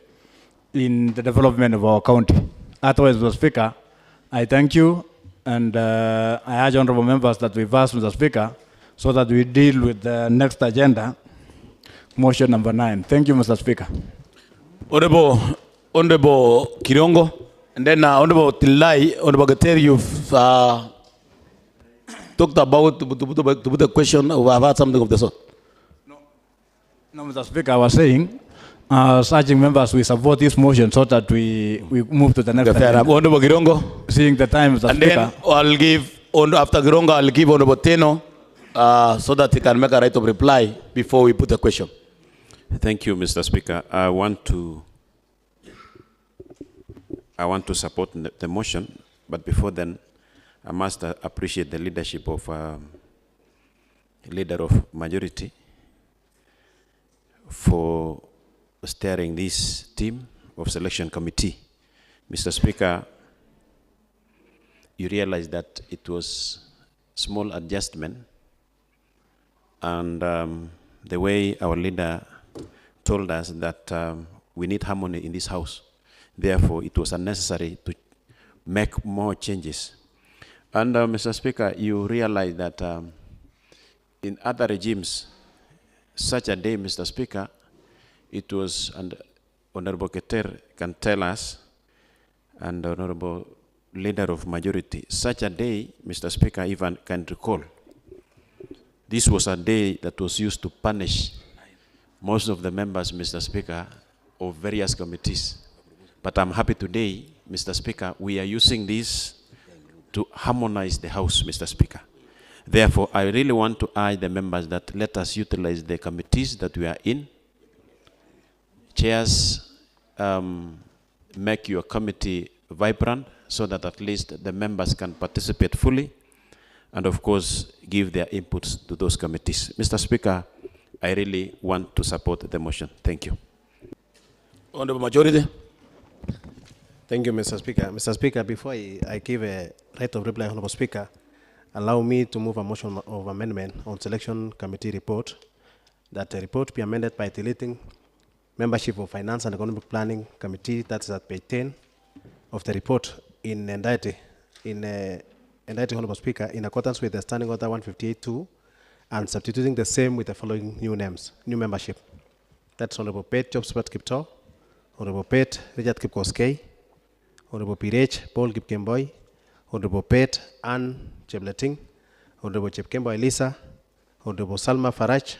in the development of our county. Otherwise, Mr. Speaker, I thank you, and I urge honorable members that we pass, Mr. Speaker, so that we deal with the next agenda, motion number 9. Thank you, Mr. Speaker. Honorable Kirongo, and then Honorable Tilai, Honorable Gater, you've talked about to put a question, or have had something of the sort. No, Mr. Speaker, I was saying, urging members, we support this motion so that we move to the next agenda. Honorable Girongo. Seeing the time, Mr. And Speaker. then I'll give, after Girongo, I'll give Honorable Teno so that he can make a right of reply before we put the question. Thank you, Mr. Speaker. I want to support the motion, but before then, I must appreciate the leadership of leader of majority for steering this team of selection committee. Mr. Speaker, you realize that it was small adjustment, and the way our leader told us that we need harmony in this house. Therefore, it was unnecessary to make more changes. And Mr. Speaker, you realize that in other regimes, such a day, Mr. Speaker, it was, and Honorable Keter can tell us, and Honorable Leader of Majority, such a day, Mr. Speaker, even can recall. This was a day that was used to punish most of the members, Mr. Speaker, of various committees. But I'm happy today, Mr. Speaker, we are using this to harmonize the House, Mr. Speaker. Therefore, I really want to urge the members that let us utilize the committees that we are in. Chairs, make your committee vibrant so that at least the members can participate fully and, of course, give their inputs to those committees. Mr. Speaker, I really want to support the motion. Thank you. Honorable Majority. Thank you, Mr. Speaker. Mr. Speaker, before I give a right of reply, Honorable Speaker, allow me to move a motion of amendment on Selection Committee report, that the report be amended by deleting membership of Finance and Economic Planning Committee, that is at page 10 of the report in entirety, Honorable Speaker, in accordance with the Standing Order 158.2, and substituting the same with the following new names, new membership. That's Honorable Pate Jobspat Kipto, Honorable Pate Richard Kipkoskei, Honorable Pirech Paul Kipkemboi, Honorable Pate Ann Chebleting, Honorable Chepkembo Elisa, Honorable Salma Faraj,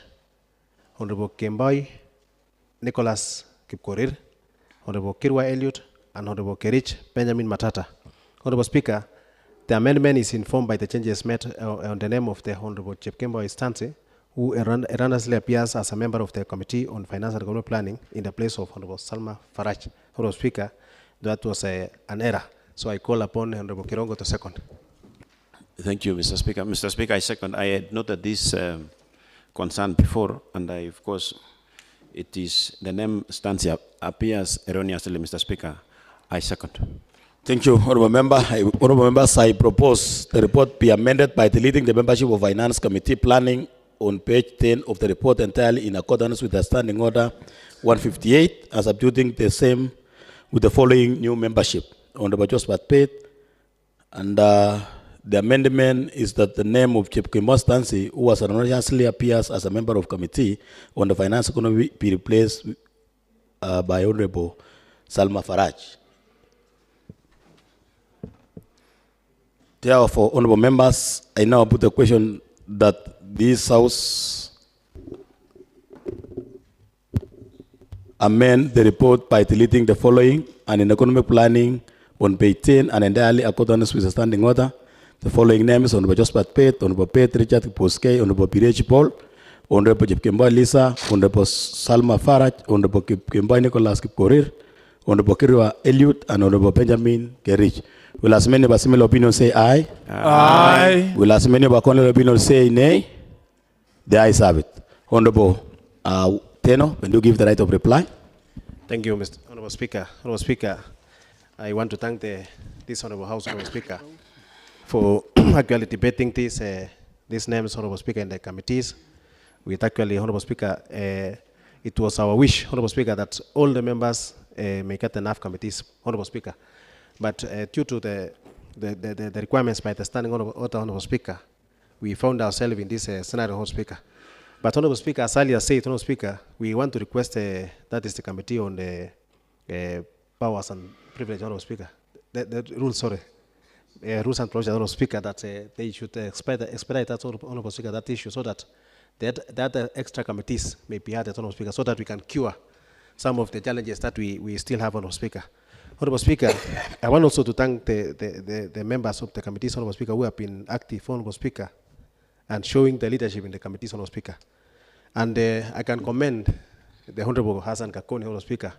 Honorable Kemboi Nicholas Kipkorir, Honorable Kirwa Elliot, and Honorable Kerich Benjamin Matata. Honorable Speaker, the amendment is informed by the changes made on the name of the Honorable Chepkembo Istanse, who erroneously appears as a member of the Committee on Finance and Economic Planning in the place of Honorable Salma Faraj. Honorable Speaker, that was an error. So I call upon Honorable Kirongo to second. Thank you, Mr. Speaker. Mr. Speaker, I second. I had noted this concern before, and I, of course, it is the name Stancia appears erroneously, Mr. Speaker. I second. Thank you, Honorable Member. Honorable Members, I propose the report be amended by deleting the membership of Finance Committee Planning on page 10 of the report entirely in accordance with the Standing Order 158 and substituting the same with the following new membership. Honorable Josephat Pate, and the amendment is that the name of Chief Kimbo Stansi, who was erroneously appears as a member of committee on the finance economy, be replaced by Honorable Salma Faraj. Therefore, honorable members, I now put the question that this House amend the report by deleting the following: and in economic planning on page 10 and entirely accordance with the standing order, the following names: Honorable Josephat Pate, Honorable Pate Richard Kipkoskei, Honorable Pirech Paul, Honorable Chepkembo Lisa, Honorable Salma Faraj, Honorable Kipkembo Nicholas Kipkorir, Honorable Kirwa Elliot, and Honorable Benjamin Kerich. Will as many of similar opinions say aye? Aye. Will as many of contrary opinions say nay? The ayes have it. Honorable Teno, when you give the right of reply. Thank you, Mr. Honorable Speaker. Honorable Speaker, I want to thank this Honorable House, Honorable Speaker, for actually debating these names, Honorable Speaker, in the committees. With actually, Honorable Speaker, it was our wish, Honorable Speaker, that all the members may get enough committees, Honorable Speaker. But due to the requirements by the Standing Order, Honorable Speaker, we found ourselves in this scenario, Honorable Speaker. But Honorable Speaker, as earlier said, Honorable Speaker, we want to request that is the Committee on the Powers and Privilege, Honorable Speaker. The rules, sorry. Rules and procedures, Honorable Speaker, that they should expedite that, Honorable Speaker, that issue, so that the extra committees may be added, Honorable Speaker, so that we can cure some of the challenges that we still have, Honorable Speaker. Honorable Speaker, I want also to thank the members of the committees, Honorable Speaker, who have been active, Honorable Speaker, and showing the leadership in the committees, Honorable Speaker. And I can commend the Honorable Hassan Kakoni, Honorable Speaker,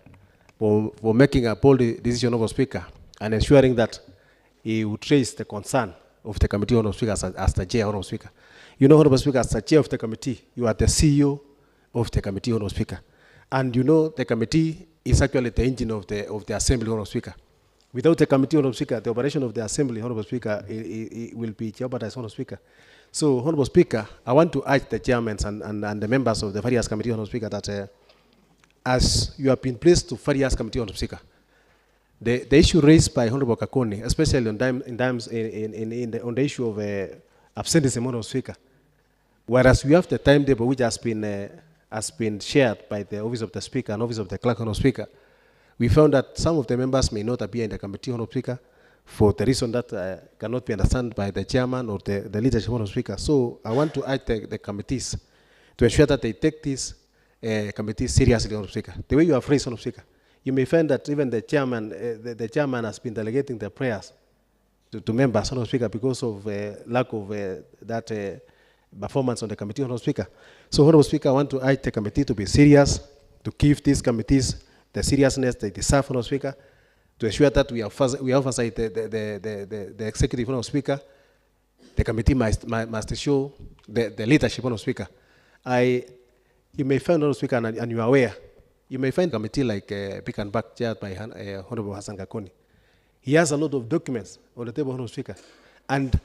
for making a bold decision, Honorable Speaker, and ensuring that he would raise the concern of the committee, Honorable Speaker, as the chair, Honorable Speaker. You know, Honorable Speaker, as the chair of the committee, you are the CEO of the committee, Honorable Speaker. And you know, the committee is actually the engine of the assembly, Honorable Speaker. Without a committee, Honorable Speaker, the operation of the assembly, Honorable Speaker, it will be jeopardized, Honorable Speaker. So, Honorable Speaker, I want to urge the chairmen and the members of the various committee, Honorable Speaker, that as you have been placed to various committee, Honorable Speaker, the issue raised by Honorable Kakoni, especially on the issue of absenteeism, Honorable Speaker, whereas we have the timetable which has been shared by the Office of the Speaker and Office of the Clerk, Honorable Speaker, we found that some of the members may not appear in the committee, Honorable Speaker, for the reason that cannot be understood by the chairman or the leadership, Honorable Speaker. So I want to urge the committees to ensure that they take this committee seriously, Honorable Speaker. The way you have phrased, Honorable Speaker, you may find that even the chairman, the chairman has been delegating the prayers to members, Honorable Speaker, because of lack of that performance on the committee, Honorable Speaker. So, Honorable Speaker, I want to urge the committee to be serious, to give these committees the seriousness they deserve, Honorable Speaker, to ensure that we oversight the executive, Honorable Speaker. The committee must show the leadership, Honorable Speaker. You may find, Honorable Speaker, and you are aware, you may find a committee like Pick and Back, chaired by Honorable Hassan Kakoni. He has a lot of documents on the table, Honorable Speaker. And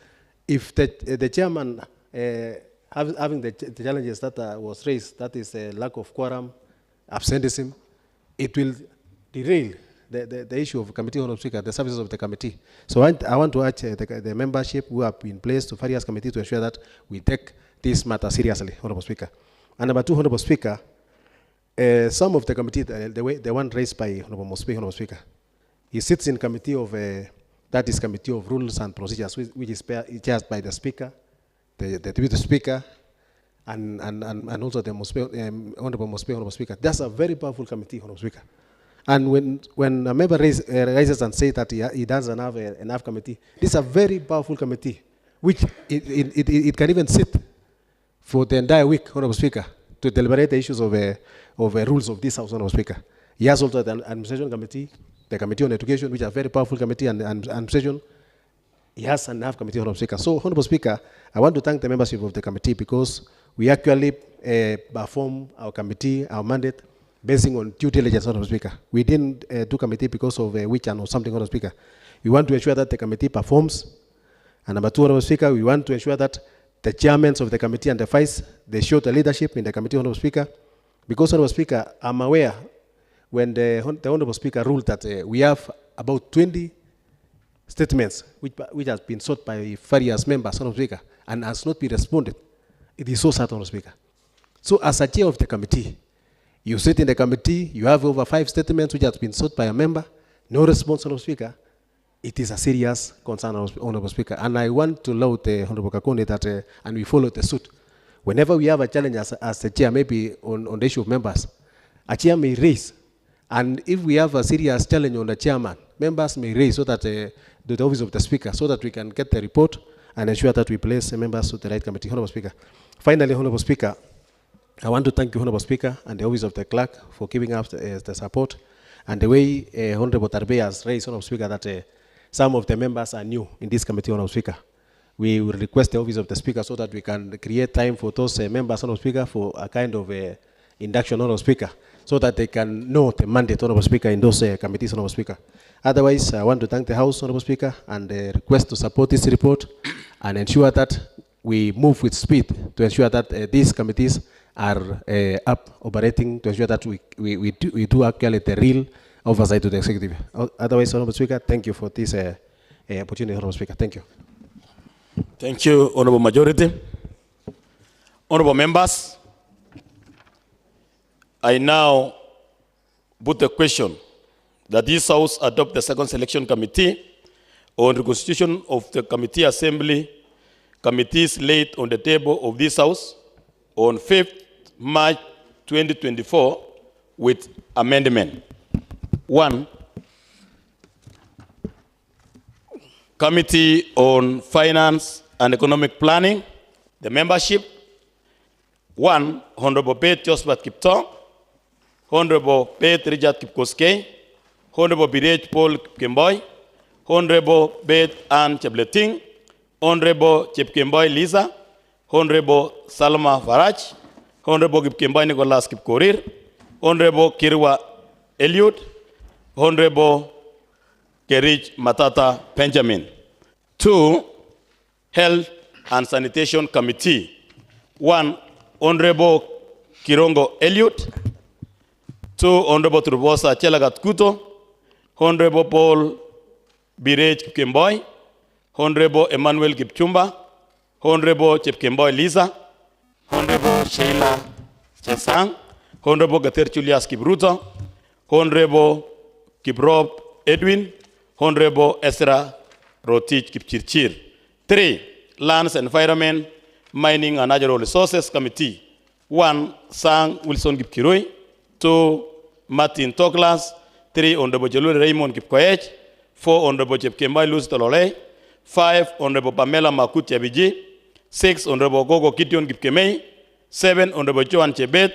if the chairman, having the challenges that was raised, that is lack of quorum, absenteeism, it will derail the issue of committee, Honorable Speaker, the services of the committee. So I want to urge the membership who have been placed to various committees to ensure that we take this matter seriously, Honorable Speaker. And number two, Honorable Speaker, some of the committee, the one raised by Honorable Mospe, Honorable Speaker, he sits in committee of, that is Committee of Rules and Procedures, which is chaired by the Speaker, the Deputy Speaker, and also the Honorable Mospe, Honorable Speaker. That's a very powerful committee, Honorable Speaker. And when a member rises and says that he doesn't have enough committee, this is a very powerful committee, which it can even sit for the entire week, Honorable Speaker, to deliberate the issues of rules of this House, Honorable Speaker. He has also the Administration Committee, the Committee on Education, which are very powerful committee, and Administration. He has enough committee, Honorable Speaker. So, Honorable Speaker, I want to thank the membership of the committee because we actually perform our committee, our mandate, based on due diligence, Honorable Speaker. We didn't do committee because of which or something, Honorable Speaker. We want to ensure that the committee performs. And number two, Honorable Speaker, we want to ensure that the chairmen of the committee and the vice, they show the leadership in the committee, Honorable Speaker. Because, Honorable Speaker, I'm aware when the Honorable Speaker ruled that we have about 20 statements which has been sought by various members, Honorable Speaker, and has not been responded. It is so sad, Honorable Speaker. So as a chair of the committee, you sit in the committee, you have over 5 statements which has been sought by a member, no response, Honorable Speaker. It is a serious concern, Honorable Speaker. And I want to laud the Honorable Kakone that, and we follow the suit. Whenever we have a challenge as the chair, maybe on the issue of members, a chair may raise. And if we have a serious challenge on the chairman, members may raise so that the office of the Speaker, so that we can get the report and ensure that we place the members to the right committee. Honorable Speaker. Finally, Honorable Speaker, I want to thank you, Honorable Speaker, and the office of the clerk for giving us the support and the way Honorable Tarbe has raised, Honorable Speaker, that some of the members are new in this committee, Honorable Speaker. We will request the office of the Speaker so that we can create time for those members, Honorable Speaker, for a kind of induction, Honorable Speaker, so that they can know the mandate, Honorable Speaker, in those committees, Honorable Speaker. Otherwise, I want to thank the House, Honorable Speaker, and request to support this report and ensure that we move with speed to ensure that these committees are up operating, to ensure that we do actually the real oversight to the executive. Otherwise, Honorable Speaker, thank you for this opportunity, Honorable Speaker. Thank you. Thank you, Honorable Majority. Honorable members, I now put the question that this House adopt the second selection committee on the constitution of the committee assembly committees laid on the table of this House on 5th March 2024 with amendment. 1. Committee on Finance and Economic Planning. The membership: 1. Honorable Beth Josephat Kiptong, Honorable Beth Richard Kipkoskei, Honorable Birej Paul Kipkemboi, Honorable Beth Ann Chebleting, Honorable Chepkemboi Lisa, Honorable Salma Faraj, Honorable Kipkemboi Nicholas Kipkorir, Honorable Kirwa Eliud, Honorable Kerich Matata Benjamin. 2, Health and Sanitation Committee. 1, Honorable Kirongo Elliot. 2, Honorable Turbosa Chelagat Kuto. Honorable Paul Birej Kipkemboi. Honorable Emmanuel Kipchumba. Honorable Chepkemboi Lisa. Honorable Sheila Chesang. Honorable Gater Julius Kibruto. Honorable Kiprop Edwin. Honorable Ezra Rotich Kipchirchir. 3, Lands, Environment, Mining and Natural Resources Committee. 1, Sang Wilson Kipkirui. 2, Martin Toklas. 3, Honorable Jelule Raymond Kipkoech. 4, Honorable Chepkembai Lucy Tolole. 5, Honorable Pamela Makut Yabiji. 6, Honorable Gogo Kition Kipkemei. 7, Honorable Joan Chebet.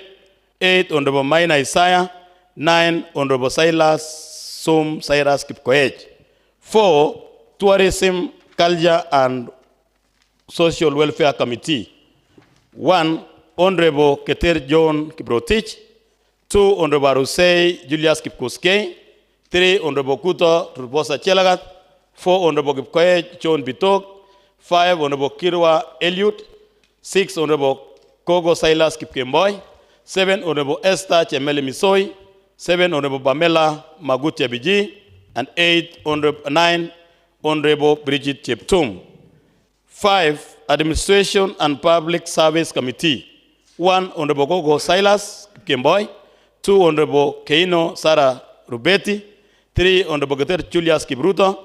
8, Honorable Maina Isaiah. 9, Honorable Silas Som Cyrus Kipkoech. 4, Tourism, Culture and Social Welfare Committee. 1, Honorable Keter John Kiprotich. 2, Honorable Arusei Julius Kipkoskei. 3, Honorable Kuto Turbosa Chelagat. 4, Honorable Kipkoech John Bitok. 5, Honorable Kirwa Elliot. 6, Honorable Kogo Silas Kipkemboi. 7, Honorable Esther Chemeli Misoi. 7, Honorable Pamela Maguti Abiji. And 9, Honorable Bridget Cheptum. 5, Administration and Public Service Committee. 1, Honorable Gogo Silas Kipkemboi. 2, Honorable Keino Sarah Rubeti. 3, Honorable Gater Julius Kibruto.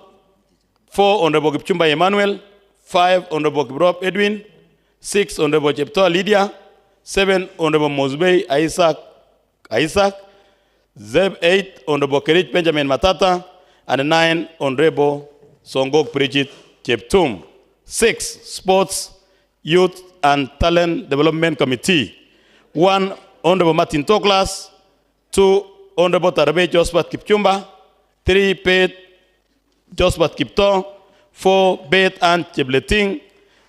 4, Honorable Kipchumba Emmanuel. 5, Honorable Kiprop Edwin. 6, Honorable Cheptoa Lydia. 7, Honorable Mosbey Isaac. 8, Honorable Kerich Benjamin Matata. And 9, Honorable Songok Bridget Cheptum. 6, Sports, Youth and Talent Development Committee. 1, Honorable Martin Toklas. 2, Honorable Tarabe Josephat Kipchumba. 3, Pet Josephat Kipto. 4, Bet and Chebleting.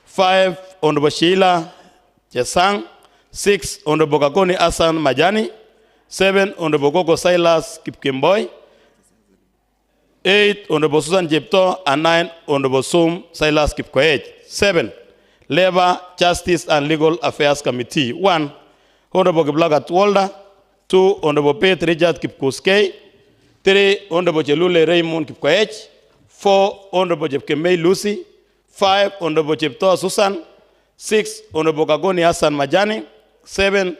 5, Honorable Sheila Chesang. 6, Honorable Kakoni Hassan Majani. 7, Honorable Gogo Silas Kipkemboi. 8, Honorable Susan Jepto. And 9, Honorable Sum Silas Kipkoech. 7, Labor, Justice and Legal Affairs Committee. 1, Honorable Kiblagat Walda. 2, Honorable Pet Richard Kipkoskei. 3, Honorable Jelule Raymond Kipkoech. 4, Honorable Chepkemei Lucy. 5, Honorable Cheptoa Susan. 6, Honorable Kagoni Hassan Majani. 7,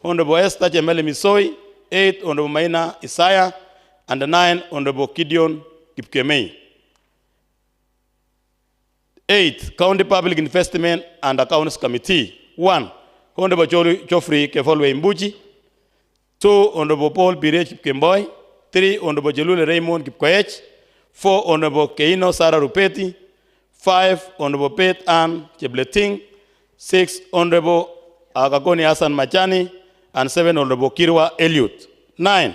Honorable Esther Chemeli Misoi. 8, Honorable Maina Isaiah. And 9, Honorable Gideon Kipkemei. 8, County Public Investment and Accounts Committee. 1, Honorable Geoffrey Kefolwe Imbuji. 2, Honorable Paul Birej Kipkemboi. 3, Honorable Jelule Raymond Kipkoech. 4, Honorable Keino Sarah Rupeti. 5, Honorable Pet Ann Chebleting. 6, Honorable Agagoni Hassan Machani. And 7, Honorable Kirwa Elliot. 9,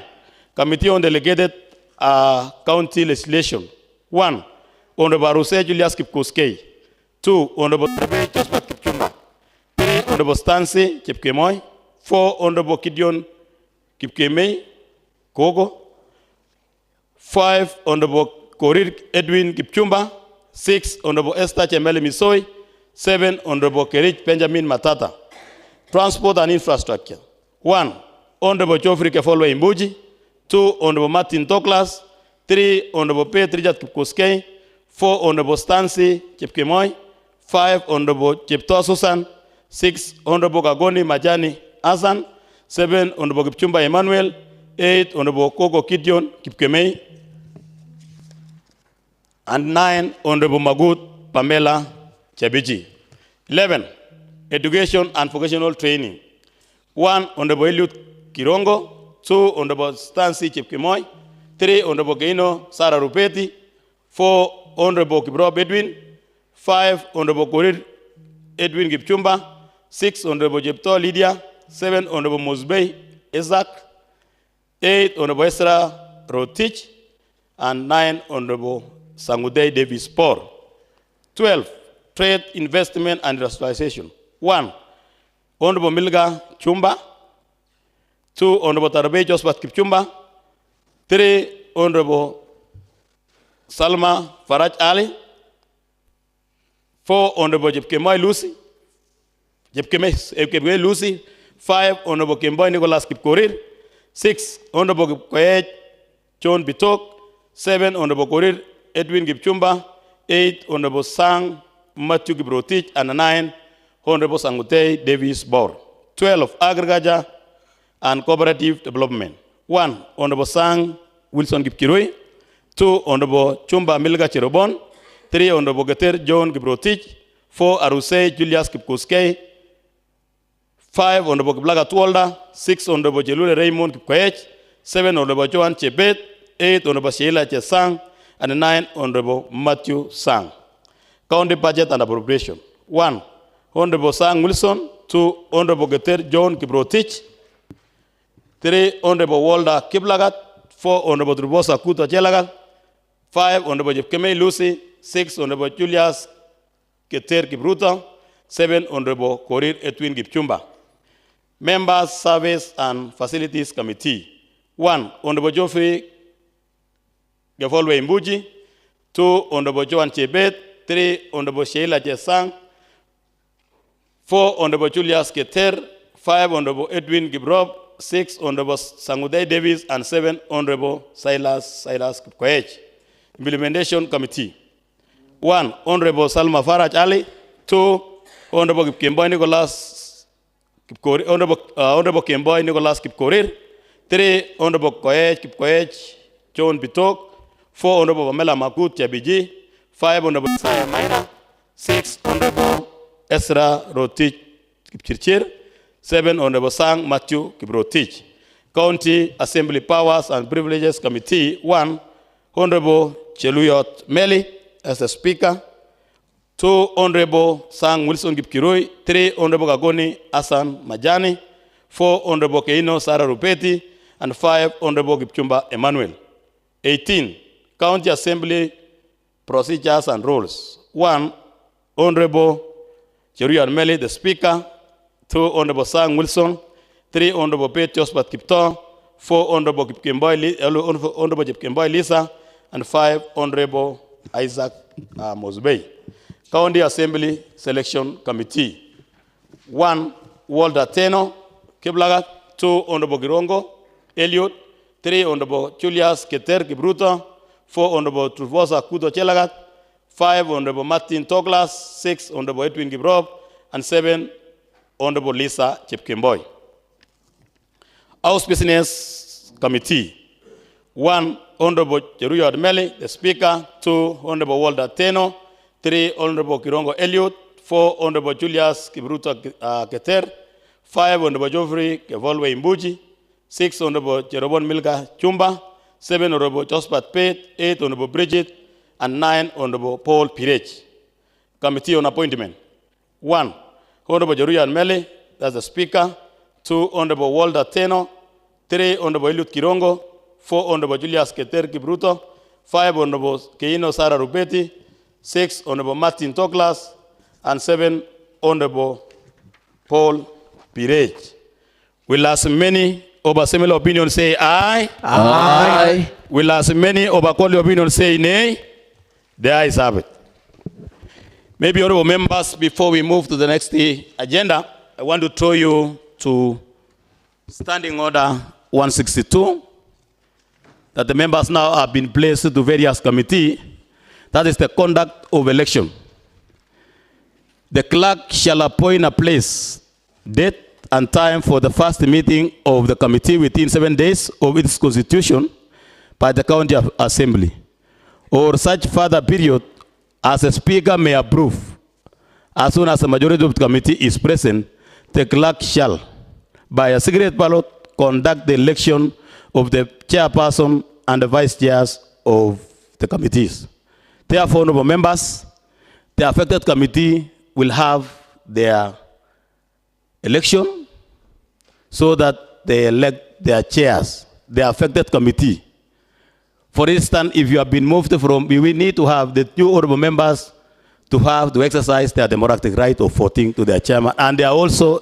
Committee on Delegated County Legislation. 1, Honorable Aruse Julius Kipkoskei. 2, Honorable Tabe Josephat Kipchumba. 3, Honorable Stancy Chepkemoi. 4, Honorable Gideon Kipkemei Kogo. 5, Honorable Korir Edwin Kipchumba. 6, Honorable Esther Chemeli Misoi. 7, Honorable Kerich Benjamin Matata. Transport and Infrastructure. 1, Honorable Geoffrey Kefolwe Imbuji. 2, Honorable Martin Toklas. 3, Honorable Pet Richard Kipkoskei. 4, Honorable Stancy Chepkemoi. 5, Honorable Cheptoa Susan. 6, Honorable Kagoni Majani Hassan. 7, Honorable Kipchumba Emmanuel. 8, Honorable Kogo Gideon Kipkemei. And 9, Honorable Magut Pamela Chabiji. 11, Education and Vocational Training. 1, Honorable Eliud Kirongo. 2, Honorable Stancy Chepkemoi. 3, Honorable Keino Sarah Rupeti. 4, Honorable Kiprop Edwin. 5, Honorable Korir Edwin Kipchumba. 6, Honorable Jeptoa Lydia. 7, Honorable Mosbey Isaac. 8, Honorable Ezra Rotich. And 9, Honorable Sangudei Davis Por. 12, Trade, Investment and Industrialization. 1, Honorable Milga Chumba. 2, Honorable Tarabe Josephat Kipchumba. 3, Honorable Salma Faraj Ali. 4, Honorable Jepkemoi Lucy. Jepkemoi Lucy. 5, Honorable Kemboi Nicholas Kipkorir. 6, Honorable Koech John Bitok. 7, Honorable Korir Edwin Gipchumba. 8, Honorable Sang Matthew Gibrotich. And 9, Honorable Sangutei Davis Bor. 12, Agriculture and Cooperative Development. 1, Honorable Sang Wilson Gipkirui. 2, Honorable Chumba Milga Cherobon. 3, Honorable Geter John Gibrotich. 4, Arusei Julius Kipkuskei. 5, Honorable Blaga Tuolda. 6, Honorable Jelule Raymond Kipkoech. 7, Honorable Joan Chebet. 8, Honorable Sheila Chesang. And 9, Honorable Matthew Sang. County Budget and Appropriation. 1, Honorable Sang Wilson. 2, Honorable Geter John Kiprotich. 3, Honorable Walter Kiplagat. 4, Honorable Trubosa Kuto Chelagat. 5, Honorable Jepkemei Lucy. 6, Honorable Julius Geter Kipruto. 7, Honorable Korir Edwin Gipchumba. Members, Service and Facilities Committee. 1, Honorable Geoffrey Gefolwe Imbuji. 2, Honorable Joan Chebet. 3, Honorable Sheila Chesang. 4, Honorable Julius Keter. 5, Honorable Edwin Gibrob. 6, Honorable Sangudai Davis. And 7, Honorable Silas Kipkoech. Implementation Committee. 1, Honorable Salma Faraj Ali. 2, Honorable Kemboi Nicholas Kipkorir. Honorable Kemboi Nicholas Kipkorir. 3, Honorable Kipkoech John Bitok. 4, Honorable Pamela Makut Chabiji. 5, Honorable Isaiah Maina. 6, Honorable Ezra Rotich Kipchirchir. 7, Honorable Sang Matthew Kiprotich. County Assembly Powers and Privileges Committee. 1, Honorable Cheluyot Meli as the Speaker. 2, Honorable Sang Wilson Kipkirui. 3, Honorable Gagoni Hassan Majani. 4, Honorable Keino Sarah Rupeti. And 5, Honorable Gipchumba Emmanuel. 18, County Assembly Procedures and Rules. 1, Honorable Cheruyan Meli, the Speaker. 2, Honorable Sang Wilson. 3, Honorable Pete Ospat Kipto. 4, Honorable Jepkemboy Lisa. And 5, Honorable Isaac Mosbey. County Assembly Selection Committee. 1, Walter Teno Kiblagat. 2, Honorable Girongo Elliot. 3, Honorable Julius Keter Kibruto. 4, Honorable Trufosa Kuto Chelagat. 5, Honorable Martin Toglas. 6, Honorable Edwin Gibrob. And 7, Honorable Lisa Chepkemboy. House Business Committee. 1, Honorable Cheruyo Admeli, the Speaker. 2, Honorable Walter Teno. 3, Honorable Kirongo Elliot. 4, Honorable Julius Kibruto Keter. 5, Honorable Geoffrey Kevolwe Imbuji. 6, Honorable Jerobon Milka Chumba. 7, Honorable Jospat Pate. 8, Honorable Bridget. And 9, Honorable Paul Pirech. Committee on Appointment. 1, Honorable Jeruyan Meli, that's the Speaker. 2, Honorable Walter Teno. 3, Honorable Eliud Kirongo. 4, Honorable Julius Keter Kibruto. 5, Honorable Keino Sarah Rupeti. 6, Honorable Martin Toklas. And 7, Honorable Paul Pirech. Will as many over similar opinions say aye? Aye. Will as many over contrary opinions say nay? The ayes have it. Maybe honorable members, before we move to the next agenda, I want to throw you to Standing Order 162, that the members now have been placed to various committees. That is the conduct of election. The clerk shall appoint a place, date, and time for the first meeting of the committee within 7 days of its constitution by the county assembly, or such further period as the Speaker may approve. As soon as the majority of the committee is present, the clerk shall, by a secret ballot, conduct the election of the chairperson and the vice chairs of the committees. Therefore, honorable members, the affected committee will have their election so that they elect their chairs, the affected committee. For instance, if you have been moved from, we need to have the two honorable members to exercise their democratic right of voting to their chairman, and they are also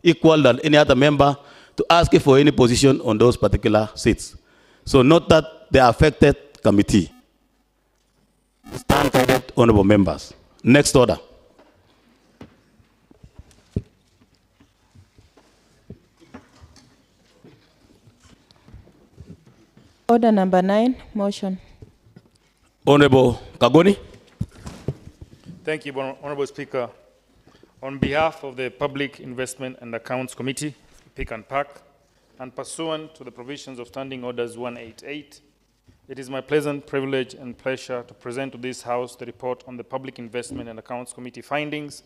equal than any other member to ask for any position on those particular seats. So note that the affected committee. Stand corrected, honorable members. Next order. Order number 9, motion. Honorable Kagoni. Thank you, Honorable Speaker. On behalf of the Public Investment and Accounts Committee, Pick and Pack, and pursuant to the provisions of Standing Orders 188, it is my pleasant privilege and pleasure to present to this House the report on the Public Investment and Accounts Committee findings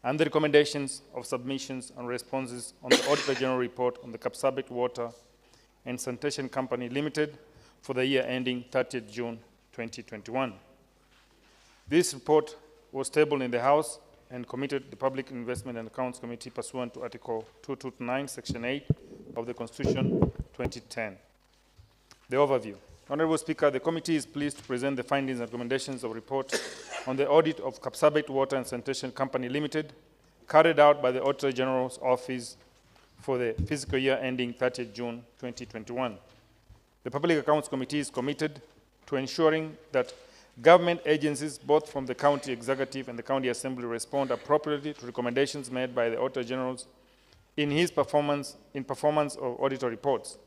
and the recommendations of submissions and responses on the Auditor General report on the Kapsabet Water and Sanitation Company Limited for the year ending 30th June 2021. This report was tabled in the House and committed to the Public Investment and Accounts Committee pursuant to Article 229, Section 8 of the Constitution 2010. The overview. Honorable Speaker, the committee is pleased to present the findings and recommendations of report on the audit of Kapsabet Water and Sanitation Company Limited carried out by the Auditor General's Office for the fiscal year ending 30th June 2021. The Public Accounts Committee is committed to ensuring that government agencies, both from the County Executive and the County Assembly, respond appropriately to recommendations made by the Auditor General in performance of auditor reports.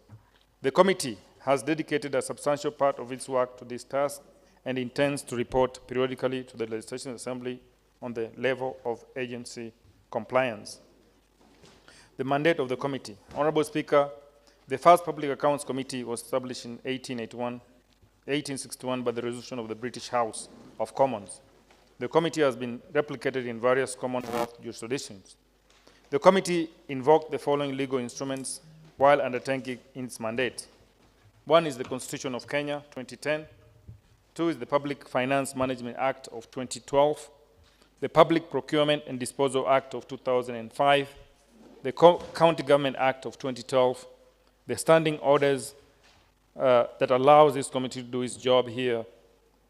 The committee has dedicated a substantial part of its work to this task and intends to report periodically to the Legislative Assembly on the level of agency compliance. The mandate of the committee. Honorable Speaker, the first Public Accounts Committee was established in 1861 by the resolution of the British House of Commons. The committee has been replicated in various Commonwealth jurisdictions. The committee invoked the following legal instruments while undertaking its mandate. One is the Constitution of Kenya, 2010. Two is the Public Finance Management Act of 2012, the Public Procurement and Disposal Act of 2005, the County Government Act of 2012, the standing orders that allows this committee to do its job here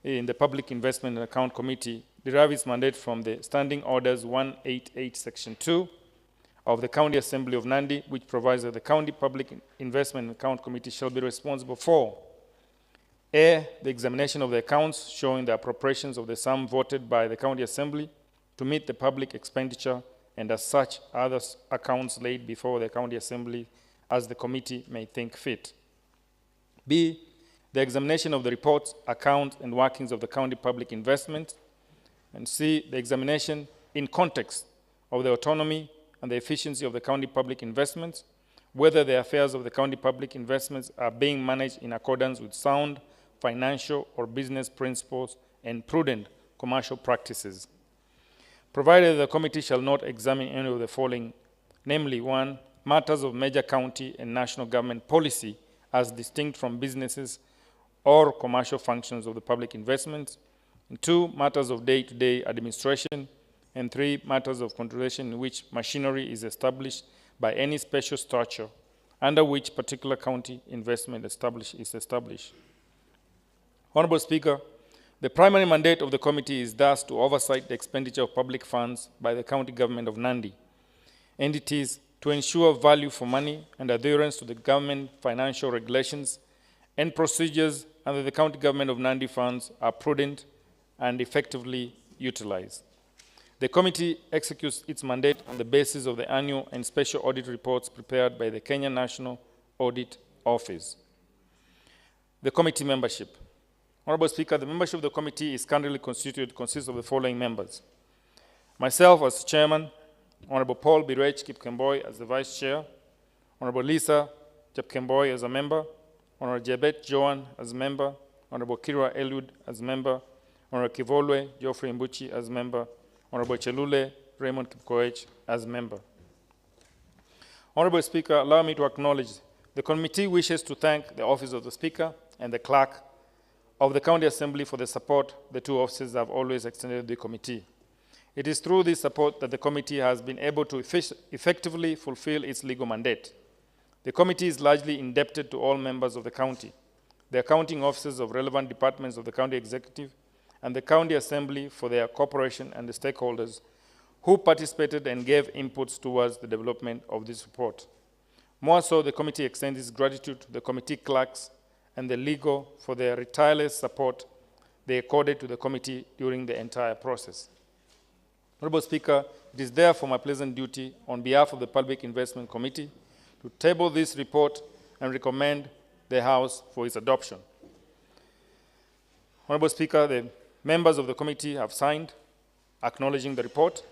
in the Public Investment and Account Committee derive its mandate from the Standing Orders 188, Section 2 of the County Assembly of Nandi, which provides that the County Public Investment and Account Committee shall be responsible for A, the examination of the accounts showing the appropriations of the sum voted by the County Assembly to meet the public expenditure, and as such, other accounts laid before the County Assembly as the committee may think fit. B, the examination of the reports, accounts, and workings of the county public investment. And C, the examination in context of the autonomy and the efficiency of the county public investments, whether the affairs of the county public investments are being managed in accordance with sound financial or business principles and prudent commercial practices. Provided the committee shall not examine any of the following, namely, 1, matters of major county and national government policy as distinct from businesses or commercial functions of the public investments, and 2, matters of day-to-day administration, and 3, matters of controlation in which machinery is established by any special structure under which particular county investment is established. Honorable Speaker, the primary mandate of the committee is thus to oversight the expenditure of public funds by the county government of Nandi entities to ensure value for money and adherence to the government financial regulations and procedures under the county government of Nandi funds are prudent and effectively utilized. The committee executes its mandate on the basis of the annual and special audit reports prepared by the Kenya National Audit Office. The committee membership. Honorable Speaker, the membership of the committee is currently consists of the following members. Myself as chairman, Honorable Paul Birech Kipkemboi as the vice chair, Honorable Lisa Chepkemboi as a member, Honorable Jebet Joan as a member, Honorable Kira Eliud as a member, Honorable Kivolwe Geoffrey Mbuchi as a member, Honorable Chelule Raymond Kipkoech as a member. Honorable Speaker, allow me to acknowledge the committee wishes to thank the Office of the Speaker and the Clerk of the County Assembly for the support the two offices have always extended to the committee. It is through this support that the committee has been able to effectively fulfill its legal mandate. The committee is largely indebted to all members of the county, the accounting officers of relevant departments of the county executive, and the County Assembly for their cooperation, and the stakeholders who participated and gave inputs towards the development of this report. More so, the committee extends its gratitude to the committee clerks and the legal for their tireless support they accorded to the committee during the entire process. Honorable Speaker, it is therefore my pleasant duty on behalf of the Public Investment Committee to table this report and recommend the House for its adoption. Honorable Speaker, the members of the committee have signed acknowledging the report.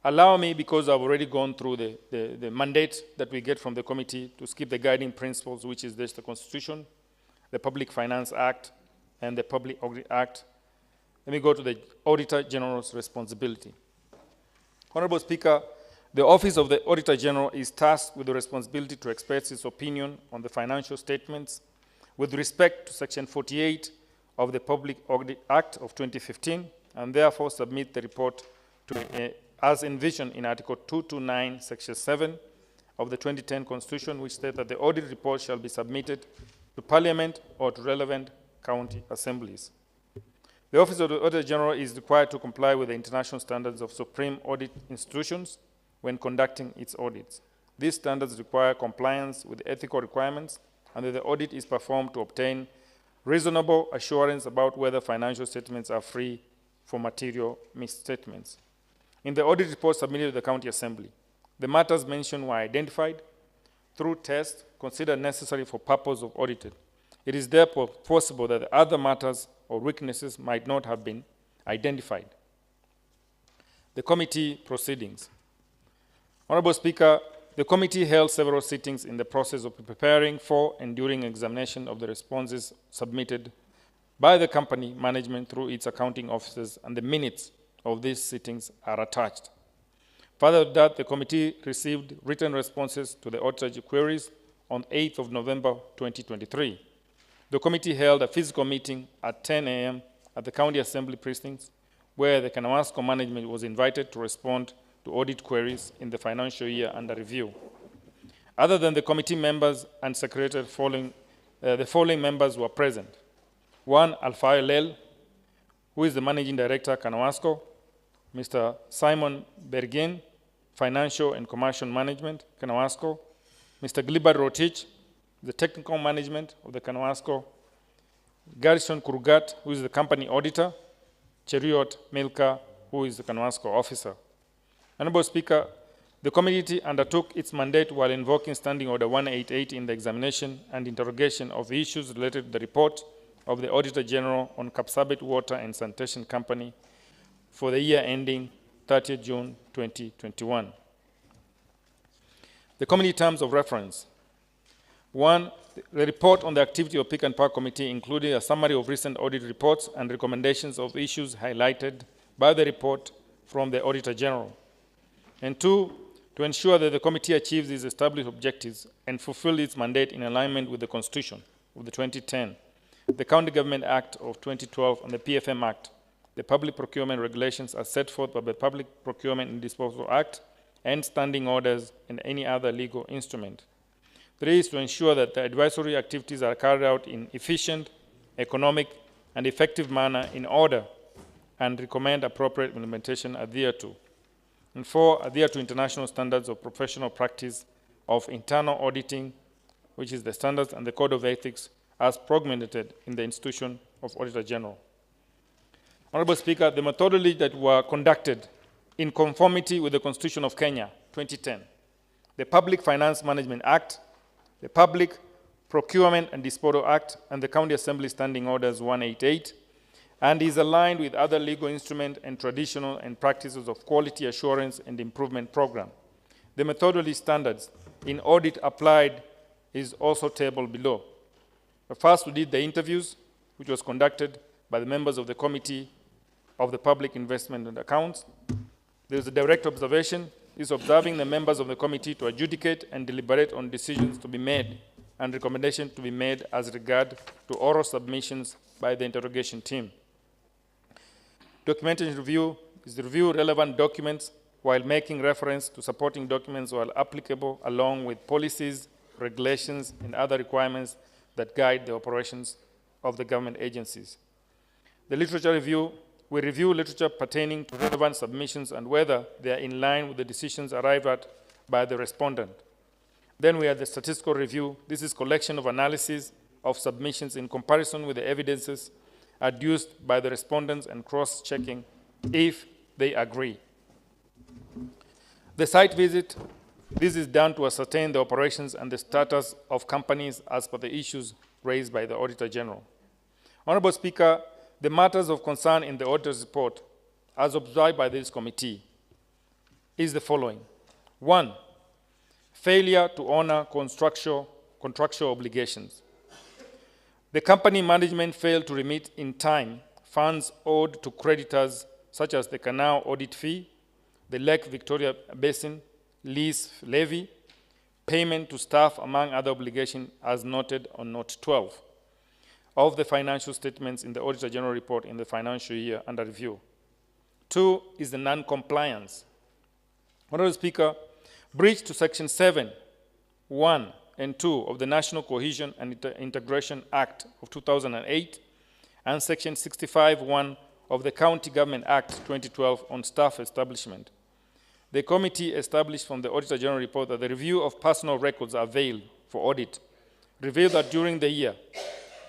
Allow me, because I've already gone through the mandate that we get from the committee, to skip the guiding principles, which is the Constitution, the Public Finance Act, and the Public Audit Act. Let me go to the Auditor General's responsibility. Honorable Speaker, the Office of the Auditor General is tasked with the responsibility to express its opinion on the financial statements with respect to Section 48 of the Public Audit Act of 2015, and therefore submit the report to, as envisioned in Article 229, Section 7 of the 2010 Constitution, which states that the audit report shall be submitted to Parliament or to relevant county assemblies. The Office of the Auditor General is required to comply with the international standards of supreme audit institutions when conducting its audits. These standards require compliance with ethical requirements, and that the audit is performed to obtain reasonable assurance about whether financial statements are free from material misstatements. In the audit report submitted to the County Assembly, the matters mentioned were identified through tests considered necessary for purpose of audited. It is therefore possible that the other matters or weaknesses might not have been identified. The committee proceedings. Honorable Speaker, the committee held several sittings in the process of preparing for and during examination of the responses submitted by the company management through its accounting officers, and the minutes of these sittings are attached. Further to that, the committee received written responses to the auditor queries on 8th of November 2023. The committee held a physical meeting at 10 a.m. at the County Assembly precincts, where the Kanawasco management was invited to respond to audit queries in the financial year under review. Other than the committee members and secretary, the following members were present. One, Alfayo Lel, who is the Managing Director, Kanawasco. Mr. Simon Bergin, Financial and Commercial Management, Kanawasco. Mr. Glibert Rotich, the Technical Management of the Kanawasco. Garrison Kurugat, who is the Company Auditor. Cheriot Milka, who is the Kanawasco Officer. Honorable Speaker, the committee undertook its mandate while invoking Standing Order 188 in the examination and interrogation of issues related to the report of the Auditor General on Kapsabet Water and Sanitation Company for the year ending 30th June 2021. The committee terms of reference. One, the report on the activity of Pick and Pack Committee included a summary of recent audit reports and recommendations of issues highlighted by the report from the Auditor General. And two, to ensure that the committee achieves its established objectives and fulfill its mandate in alignment with the Constitution of the 2010, the County Government Act of 2012, and the PFM Act, the Public Procurement Regulations as set forth by the Public Procurement and Disposal Act, and standing orders and any other legal instrument. Three is to ensure that the advisory activities are carried out in efficient, economic, and effective manner in order, and recommend appropriate implementation adhered to. And four, adhere to international standards of professional practice of internal auditing, which is the standards and the code of ethics as promulgated in the institution of Auditor General. Honorable Speaker, the methodology that were conducted in conformity with the Constitution of Kenya, 2010, the Public Finance Management Act, the Public Procurement and Disposal Act, and the County Assembly Standing Orders 188, and is aligned with other legal instruments and traditional and practices of quality assurance and improvement program. The methodology standards in audit applied is also tabled below. But first, we did the interviews, which was conducted by the members of the Committee of the Public Investment and Accounts. There is a direct observation, is observing the members of the committee to adjudicate and deliberate on decisions to be made and recommendations to be made as regard to oral submissions by the interrogation team. Documentation review is to review relevant documents while making reference to supporting documents while applicable, along with policies, regulations, and other requirements that guide the operations of the government agencies. The literature review, we review literature pertaining to relevant submissions and whether they are in line with the decisions arrived at by the respondent. Then we have the statistical review. This is collection of analysis of submissions in comparison with the evidences adduced by the respondents and cross-checking if they agree. The site visit, this is done to ascertain the operations and the status of companies as per the issues raised by the Auditor General. Honorable Speaker, the matters of concern in the Auditor's report, as observed by this committee, is the following. 1, failure to honor contractual obligations. The company management failed to remit in time funds owed to creditors such as the canal audit fee, the Lake Victoria Basin lease levy, payment to staff, among other obligations, as noted on Note 12 of the financial statements in the Auditor General report in the financial year under review. 2 is the non-compliance. Honorable Speaker, breach to Section 7, 1 and 2 of the National Cohesion and Integration Act of 2008 and Section 65(1) of the County Government Act 2012 on staff establishment. The committee established from the Auditor General report that the review of personal records availed for audit revealed that during the year,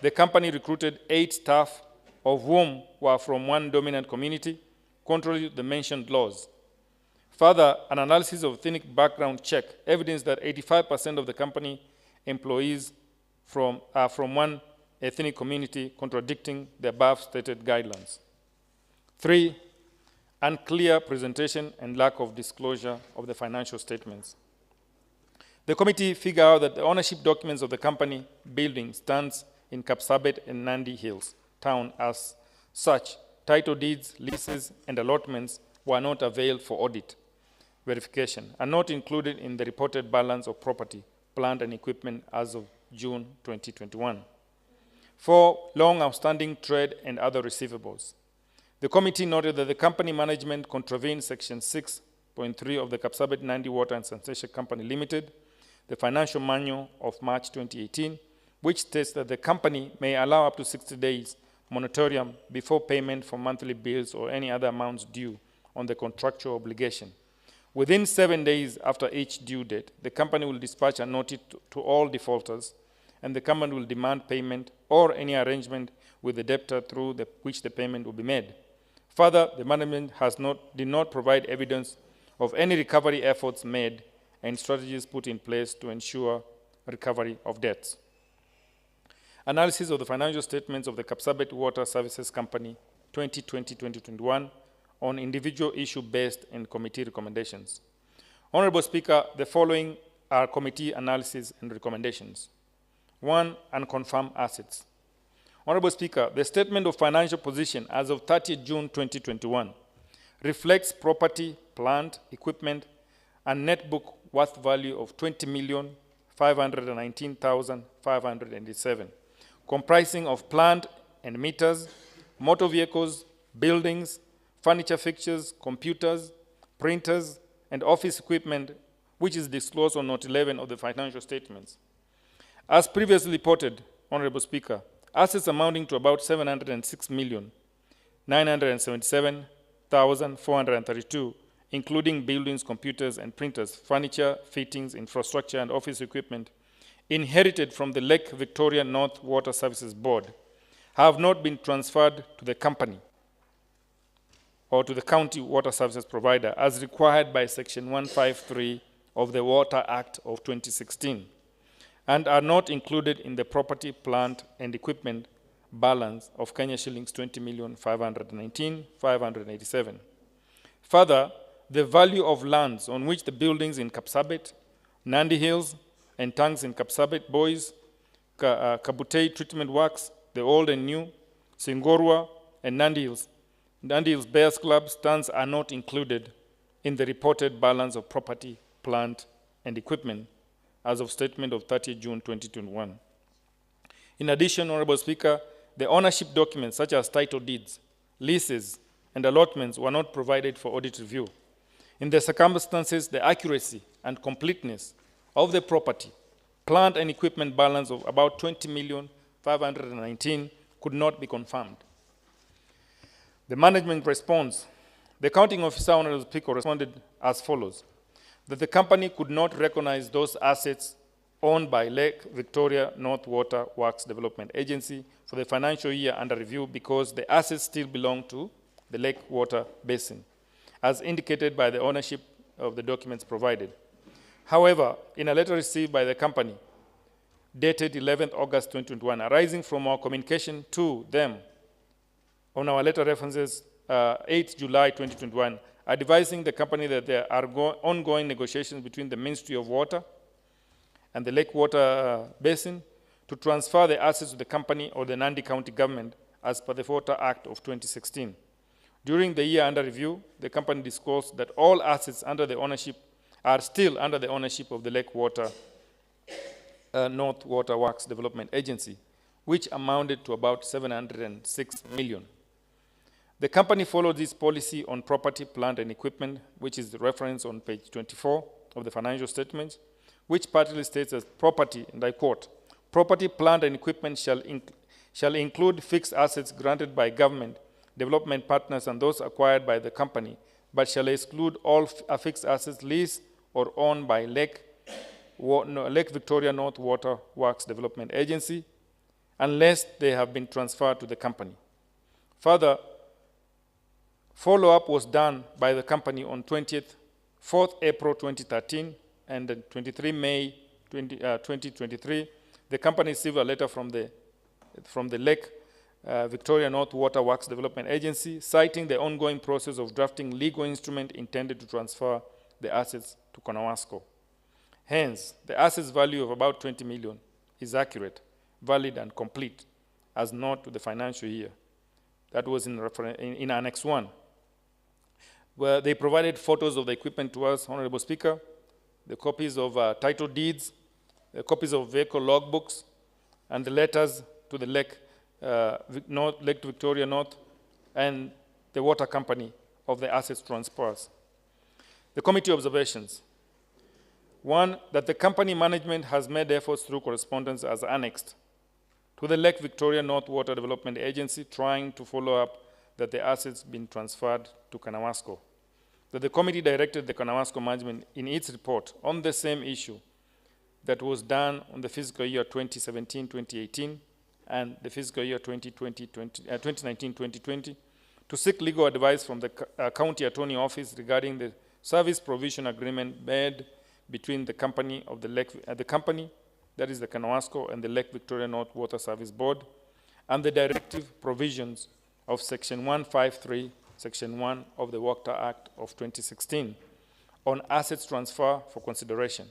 the company recruited 8 staff, of whom were from one dominant community, contrary to the mentioned laws. Further, an analysis of ethnic background check evidenced that 85% of the company employees are from one ethnic community, contradicting the above stated guidelines. 3, unclear presentation and lack of disclosure of the financial statements. The committee figured out that the ownership documents of the company building stands in Kapsabet and Nandi Hills town. As such, title deeds, leases, and allotments were not availed for audit verification and not included in the reported balance of property, plant, and equipment as of June 2021. 4, long outstanding trade and other receivables. The committee noted that the company management contravened Section 6.3 of the Kapsabet Nandi Water and Sanitation Company Limited, the financial manual of March 2018, which states that the company may allow up to 60 days moratorium before payment for monthly bills or any other amounts due on the contractual obligation. Within 7 days after each due date, the company will dispatch a notice to all defaulters, and the company will demand payment or any arrangement with the debtor through which the payment will be made. Further, the management did not provide evidence of any recovery efforts made and strategies put in place to ensure recovery of debts. Analysis of the financial statements of the Kapsabet Water Services Company 2020-2021 on individual issue-based and committee recommendations. Honorable Speaker, the following are committee analysis and recommendations. 1, unconfirmed assets. Honorable Speaker, the statement of financial position as of 30 June 2021 reflects property, plant, equipment, and net book worth value of 20,519,587, comprising of plant and meters, motor vehicles, buildings, furniture fixtures, computers, printers, and office equipment, which is disclosed on Note 11 of the financial statements. As previously reported, Honorable Speaker, assets amounting to about 706,977,432, including buildings, computers, and printers, furniture, fittings, infrastructure, and office equipment, inherited from the Lake Victoria North Water Services Board, have not been transferred to the company or to the county water services provider as required by Section 153 of the Water Act of 2016, and are not included in the property, plant, and equipment balance of Kenya shillings 20,519,587. Further, the value of lands on which the buildings in Kapsabet, Nandi Hills, and tanks in Kapsabet Boys, Kabutei Treatment Works, the old and new, Singorwa, and Nandi Hills Bears Club stands are not included in the reported balance of property, plant, and equipment as of statement of 30 June 2021. In addition, Honorable Speaker, the ownership documents such as title deeds, leases, and allotments were not provided for audit review. In the circumstances, the accuracy and completeness of the property, plant, and equipment balance of about 20,519,000 could not be confirmed. The management response. The accounting officer, Honorable Speaker, responded as follows: that the company could not recognize those assets owned by Lake Victoria North Water Works Development Agency for the financial year under review because the assets still belong to the Lake Water Basin, as indicated by the ownership of the documents provided. However, in a letter received by the company, dated 11th August 2021, arising from our communication to them on our letter references 8th July 2021, advising the company that there are ongoing negotiations between the Ministry of Water and the Lake Water Basin to transfer the assets to the company or the Nandi County government as per the Water Act of 2016. During the year under review, the company disclosed that all assets under the ownership are still under the ownership of the Lake Water North Water Works Development Agency, which amounted to about 706 million. The company followed this policy on property, plant, and equipment, which is the reference on page 24 of the financial statements, which partly states as property, and I quote, property, plant, and equipment shall include fixed assets granted by government, development partners, and those acquired by the company, but shall exclude all fixed assets leased or owned by Lake Victoria North Water Works Development Agency, unless they have been transferred to the company. Further, follow-up was done by the company on 4th April 2013 and 23 May 2023. The company received a letter from the Lake Victoria North Water Works Development Agency citing the ongoing process of drafting legal instrument intended to transfer the assets to Konawasco. Hence, the assets value of about 20 million is accurate, valid, and complete as not to the financial year. That was in Annex 1, where they provided photos of the equipment to us, Honorable Speaker, the copies of title deeds, the copies of vehicle logbooks, and the letters to the Lake Victoria North and the water company of the assets transfers. The committee observations. One, that the company management has made efforts through correspondence as annexed to the Lake Victoria North Water Development Agency, trying to follow up that the assets been transferred to Konawasco. That the committee directed the Konawasco management in its report on the same issue that was done on the fiscal year 2017-2018 and the fiscal year 2019-2020 to seek legal advice from the county attorney office regarding the service provision agreement made between the company of the company, that is the Konawasco, and the Lake Victoria North Water Service Board, and the directive provisions of Section 153, Section 1 of the Water Act of 2016 on assets transfer for consideration.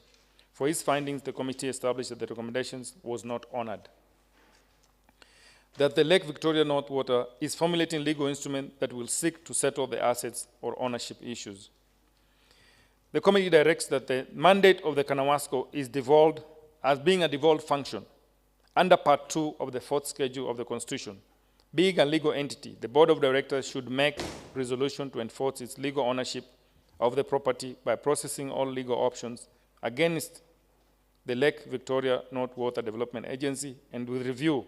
For its findings, the committee established that the recommendations was not honored. That the Lake Victoria North Water is formulating legal instrument that will seek to settle the assets or ownership issues. The committee directs that the mandate of the Konawasco is devolved as being a devolved function under Part 2 of the 4th schedule of the Constitution. Being a legal entity, the Board of Directors should make resolution to enforce its legal ownership of the property by processing all legal options against the Lake Victoria North Water Development Agency and with review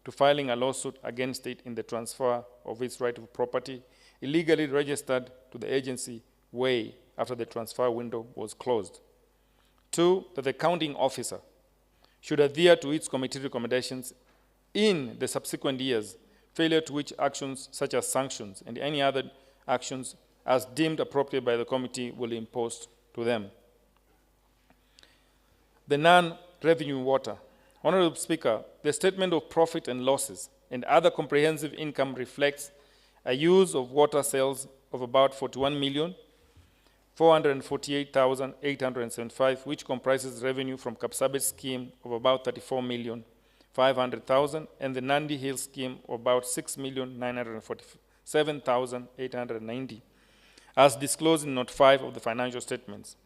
to filing a lawsuit against it in the transfer of its right of property illegally registered to the agency way after the transfer window was closed. 2, that the accounting officer should adhere to its committee recommendations in the subsequent years, failure to which actions such as sanctions and any other actions as deemed appropriate by the committee will be imposed to them. The non-revenue water. Honorable Speaker, the statement of profit and losses and other comprehensive income reflects a use of water sales of about 41,448,875, which comprises revenue from Kapsabet scheme of about 34,500,000 and the Nandi Hill scheme of about 6,947,890, as disclosed in Note 5 of the financial statements.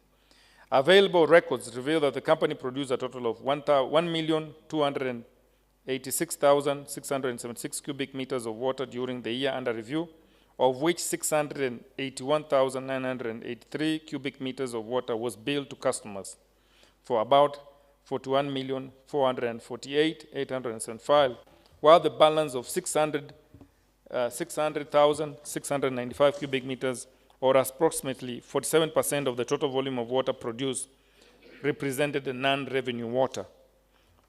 Available records reveal that the company produced a total of 1,286,676 cubic meters of water during the year under review, of which 681,983 cubic meters of water was billed to customers for about 41,448,875, while the balance of 600,695 cubic meters, or approximately 47% of the total volume of water produced, represented the non-revenue water.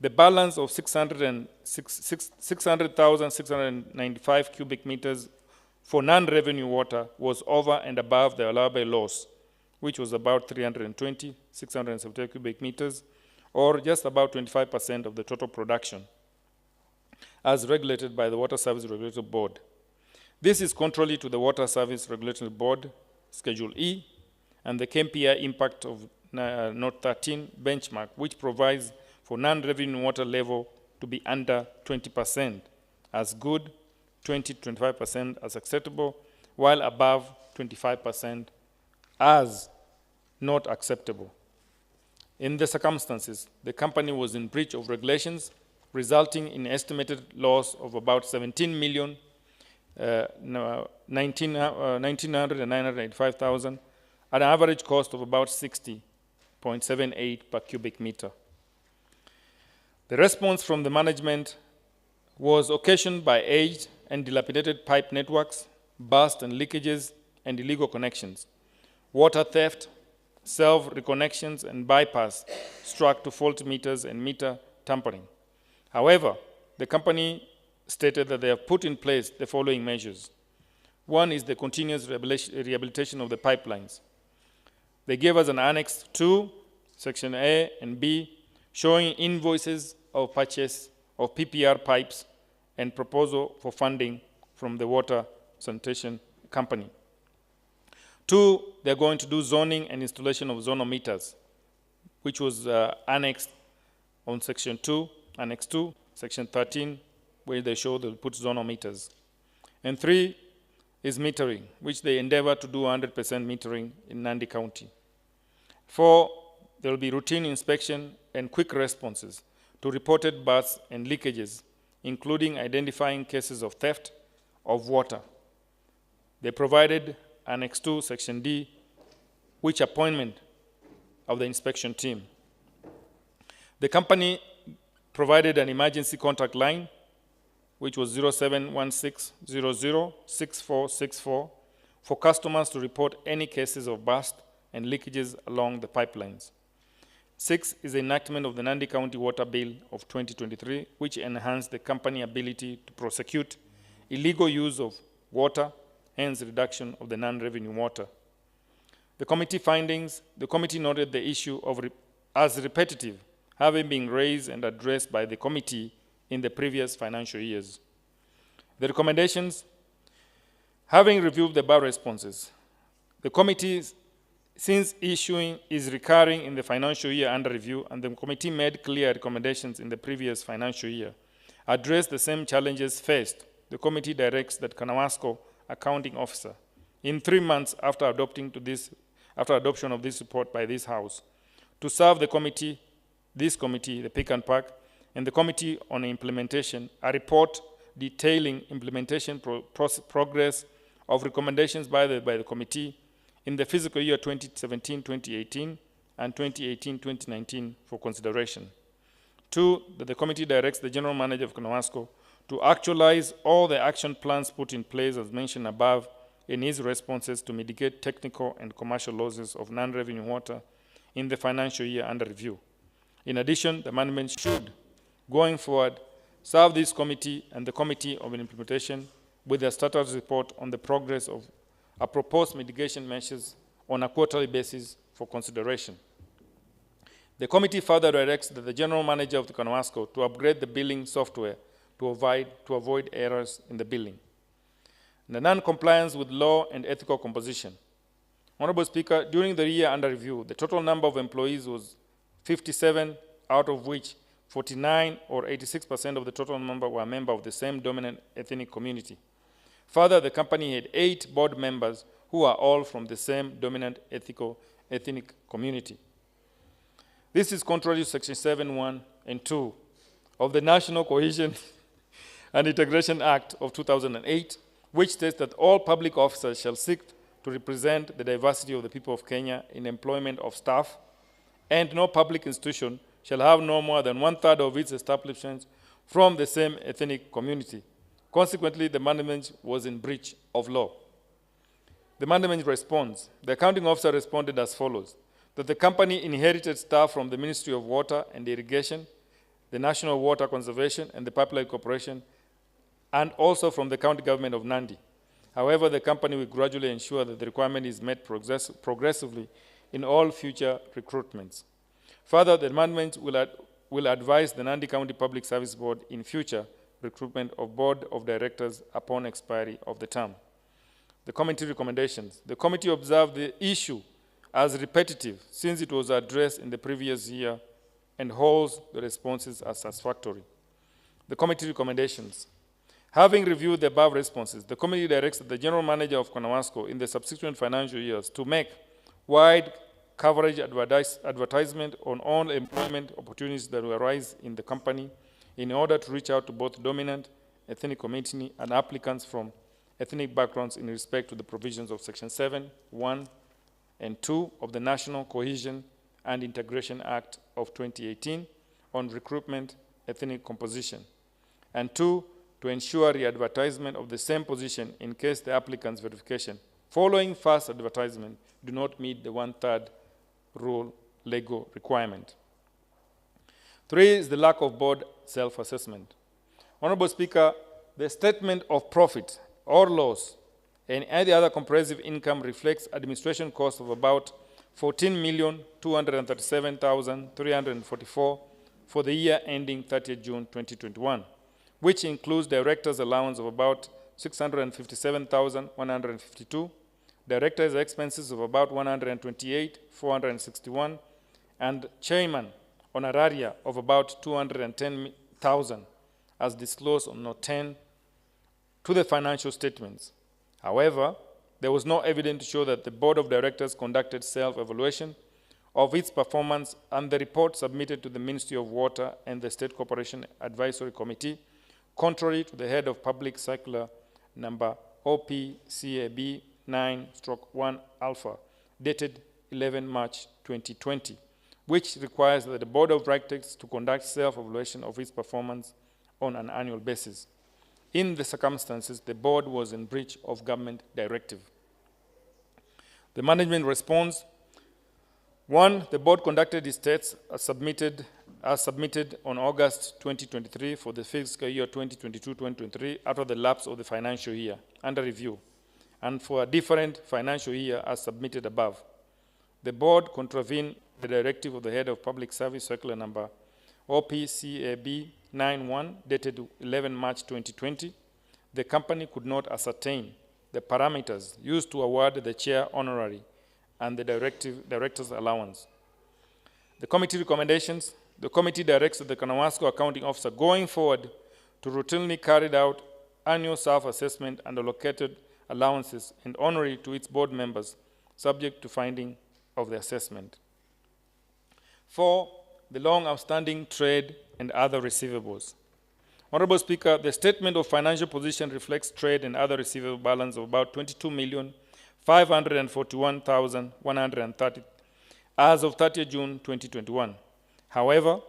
The balance of 600,695 cubic meters for non-revenue water was over and above the allowable loss, which was about 670 cubic meters, or just about 25% of the total production, as regulated by the Water Service Regulatory Board. This is contrary to the Water Service Regulatory Board, Schedule E, and the KMPI impact of Note 13 benchmark, which provides for non-revenue water level to be under 20% as good, 20 to 25% as acceptable, while above 25% as not acceptable. In the circumstances, the company was in breach of regulations, resulting in estimated loss of about 17 million, 985,000, at an average cost of about 60.78 per cubic meter. The response from the management was occasioned by aged and dilapidated pipe networks, burst and leakages, and illegal connections, water theft, self-reconnections, and bypass struck to faulty meters and meter tampering. However, the company stated that they have put in place the following measures. One is the continuous rehabilitation of the pipelines. They gave us an Annex 2, Section A and B, showing invoices of purchase of PPR pipes and proposal for funding from the water sanitation company. 2, they're going to do zoning and installation of zonometers, which was annexed on Section 2, Annex 2, Section 13, where they show they'll put zonometers. And 3 is metering, which they endeavor to do 100% metering in Nandi County. 4, there will be routine inspection and quick responses to reported bursts and leakages, including identifying cases of theft of water. They provided Annex 2, Section D, which appointment of the inspection team. The company provided an emergency contact line, which was 0716006464, for customers to report any cases of burst and leakages along the pipelines. 6 is the enactment of the Nandi County Water Bill of 2023, which enhanced the company ability to prosecute illegal use of water, hence reduction of the non-revenue water. The committee findings, the committee noted the issue of as repetitive, having been raised and addressed by the committee in the previous financial years. The recommendations, having reviewed the above responses, the committee, since issuing is recurring in the financial year under review, and the committee made clear recommendations in the previous financial year, addressed the same challenges faced. The committee directs that Kanawasco accounting officer, in 3 months after adoption of this report by this House, to serve the committee, the Pick and Pack, and the Committee on Implementation, a report detailing implementation progress of recommendations by the committee in the fiscal year 2017-2018 and 2018-2019 for consideration. 2, that the committee directs the General Manager of Kanawasco to actualize all the action plans put in place as mentioned above in his responses to mitigate technical and commercial losses of non-revenue water in the financial year under review. In addition, the management should, going forward, serve this committee and the Committee of Implementation with a status report on the progress of a proposed mitigation measures on a quarterly basis for consideration. The committee further directs that the General Manager of the Kanawasco to upgrade the billing software to avoid errors in the billing. The non-compliance with law and ethical composition. Honorable Speaker, during the year under review, the total number of employees was 57, out of which 49 or 86% of the total number were members of the same dominant ethnic community. Further, the company had 8 board members who are all from the same dominant ethnic community. This is contrary to Section 7(1) and 2 of the National Cohesion and Integration Act of 2008, which states that all public officers shall seek to represent the diversity of the people of Kenya in employment of staff, and no public institution shall have no more than 1/3 of its establishments from the same ethnic community. Consequently, the management was in breach of law. The management response. The accounting officer responded as follows. that the company inherited staff from the Ministry of Water and Irrigation, the National Water Conservation and the Pipeline Corporation, and also from the county government of Nandi. However, the company will gradually ensure that the requirement is met progressively in all future recruitments. Further, the management will advise the Nandi County Public Service Board in future recruitment of board of directors upon expiry of the term. The committee recommendations. The committee observed the issue as repetitive since it was addressed in the previous year and holds the responses as satisfactory. The committee recommendations. Having reviewed the above responses, the committee directs the general manager of Konawasco in the subsequent financial years to make wide coverage advertisement on all employment opportunities that will arise in the company in order to reach out to both dominant ethnic community and applicants from ethnic backgrounds in respect to the provisions of Section 7, 1, and 2 of the National Cohesion and Integration Act of 2018 on recruitment ethnic composition, and 2, to ensure re-advertisement of the same position in case the applicant's verification following first advertisement do not meet the 1/3 rule legal requirement. 3 is the lack of board self-assessment. Honorable Speaker, the statement of profit or loss and any other comprehensive income reflects administration costs of about 14,237,344 for the year ending 30th June 2021, which includes director's allowance of about 657,152, director's expenses of about 128,461, and chairman honoraria of about 210,000 as disclosed on Note 10 to the financial statements. However, there was no evidence to show that the board of directors conducted self-evaluation of its performance, and the report submitted to the Ministry of Water and the State Corporation Advisory Committee, contrary to the head of public circular number OPCAB 9/1 alpha, dated 11 March 2020, which requires that the board of directors to conduct self-evaluation of its performance on an annual basis. In the circumstances, the board was in breach of government directive. The management response. 1, the board conducted its tests as submitted on August 2023 for the fiscal year 2022-2023 after the lapse of the financial year under review, and for a different financial year as submitted above. The board contravened the directive of the head of public service circular number OPCAB 9/1 dated 11 March 2020. The company could not ascertain the parameters used to award the chair honorary and the director's allowance. The committee recommendations. The committee directs the Konawasco accounting officer going forward to routinely carry out annual self-assessment and allocated allowances and honorary to its board members, subject to finding of the assessment. 4, the long outstanding trade and other receivables. Honorable Speaker, the statement of financial position reflects trade and other receivable balance of about 22,541,130 as of 30th June 2021. However,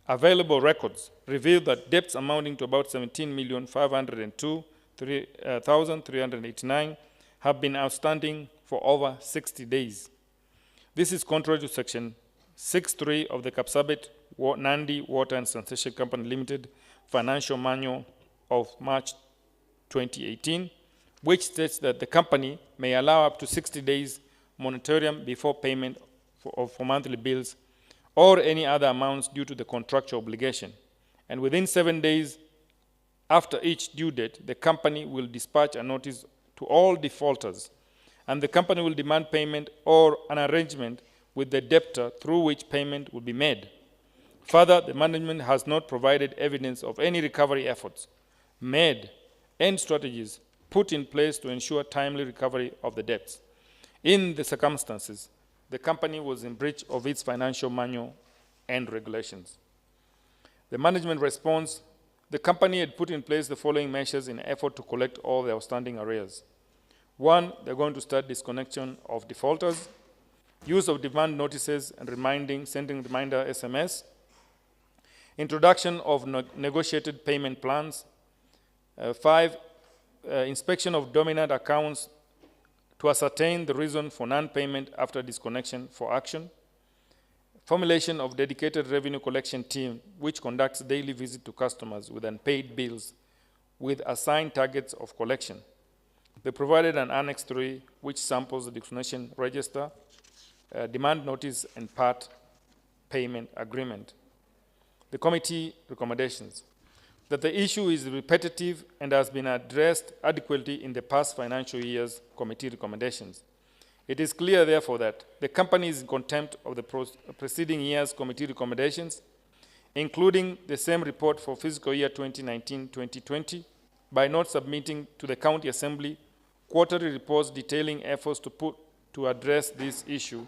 available records reveal that debts amounting to about 17,502,389 have been outstanding for over 60 days. This is contrary to Section 6.3 of the Kapsabet Nandi Water and Sanitation Company Limited Financial Manual of March 2018, which states that the company may allow up to 60 days moratorium before payment for monthly bills or any other amounts due to the contractual obligation. And within 7 days after each due date, the company will dispatch a notice to all defaulters, and the company will demand payment or an arrangement with the debtor through which payment will be made. Further, the management has not provided evidence of any recovery efforts made and strategies put in place to ensure timely recovery of the debts. In the circumstances, the company was in breach of its financial manual and regulations. The management response. The company had put in place the following measures in an effort to collect all the outstanding arrears. 1, they're going to start disconnection of defaulters, use of demand notices and sending reminder SMS, introduction of negotiated payment plans. 5, inspection of dominant accounts to ascertain the reason for non-payment after disconnection for action. formulation of dedicated revenue collection team which conducts daily visit to customers with unpaid bills with assigned targets of collection. They provided an Annex 3 which samples the declination register, demand notice, and part payment agreement. The committee recommendations that the issue is repetitive and has been addressed adequately in the past financial year's committee recommendations. It is clear, therefore, that the company is in contempt of the preceding year's committee recommendations, including the same report for fiscal year 2019-2020, by not submitting to the County Assembly quarterly reports detailing efforts to address this issue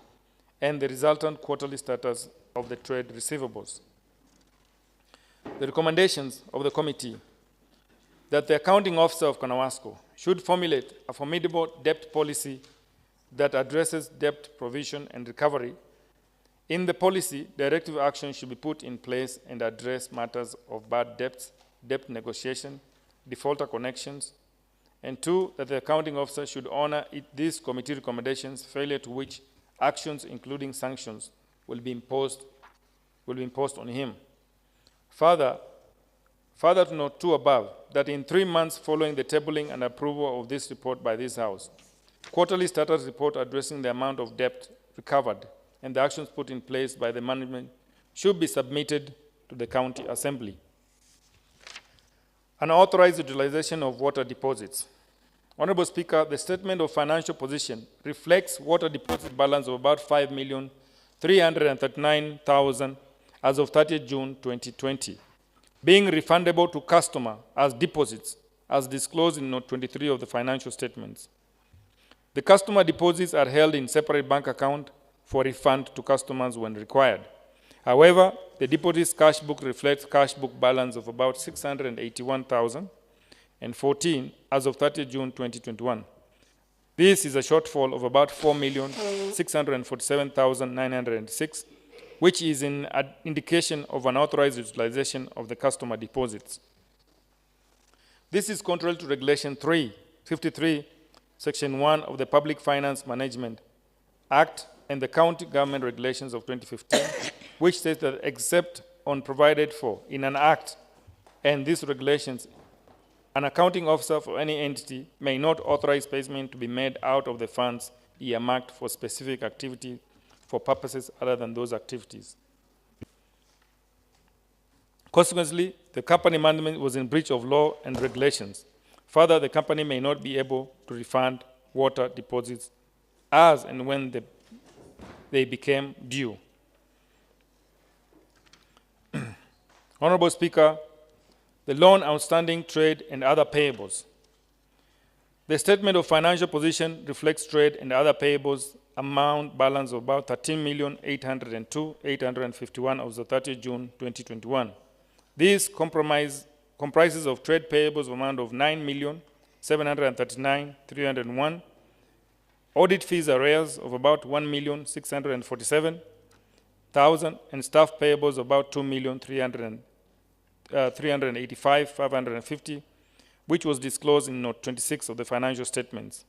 and the resultant quarterly status of the trade receivables. The recommendations of the committee that the accounting officer of Kanawasco should formulate a formidable debt policy that addresses debt provision and recovery. In the policy, directive action should be put in place and address matters of bad debts, debt negotiation, defaulter connections, and 2, that the accounting officer should honor these committee recommendations, failure to which actions, including sanctions, will be imposed on him. Further to note 2 above, that in 3 months following the tabling and approval of this report by this House, quarterly status report addressing the amount of debt recovered and the actions put in place by the management should be submitted to the County Assembly. Unauthorized utilization of water deposits. Honorable Speaker, the statement of financial position reflects water deposit balance of about 5,339,000 as of 30th June 2020, being refundable to customer as deposits, as disclosed in Note 23 of the financial statements. The customer deposits are held in separate bank account for refund to customers when required. However, the deposits cash book reflects cash book balance of about 681,014 as of 30 June 2021. This is a shortfall of about 4,647,906, which is an indication of unauthorized utilization of the customer deposits. This is contrary to Regulation 353, Section 1 of the Public Finance Management Act and the County Government Regulations of 2015, which states that except on provided for in an act and these regulations, an accounting officer for any entity may not authorize payment to be made out of the funds earmarked for specific activity for purposes other than those activities. Consequently, the company management was in breach of law and regulations. Further, the company may not be able to refund water deposits as and when they became due. Honorable Speaker, the loan, outstanding, trade, and other payables. The statement of financial position reflects trade and other payables amount balance of about 13,802,851 as of 30 June 2021. This comprises of trade payables amount of 9,739,301, audit fees arrears of about 1,647,000, and staff payables about 2,385,550, which was disclosed in Note 26 of the financial statements.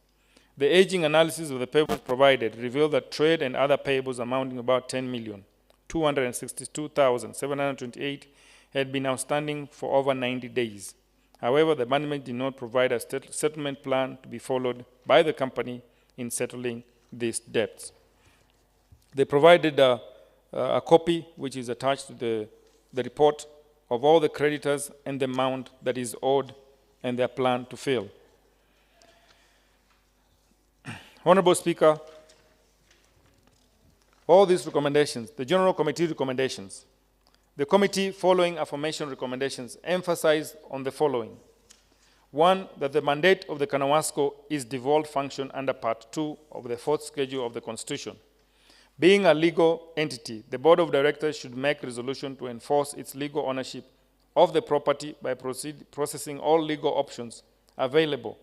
The aging analysis of the payables provided revealed that trade and other payables amounting about 10,262,728 had been outstanding for over 90 days. However, the management did not provide a settlement plan to be followed by the company in settling these debts. They provided a copy, which is attached to the report, of all the creditors and the amount that is owed and their plan to fill. Honorable Speaker, all these recommendations, the General Committee recommendations, the committee, following aforementioned recommendations, emphasized on the following. 1, that the mandate of the Kanawasco is devolved function under Part 2 of the 4th schedule of the Constitution. Being a legal entity, the Board of Directors should make resolution to enforce its legal ownership of the property by processing all legal options available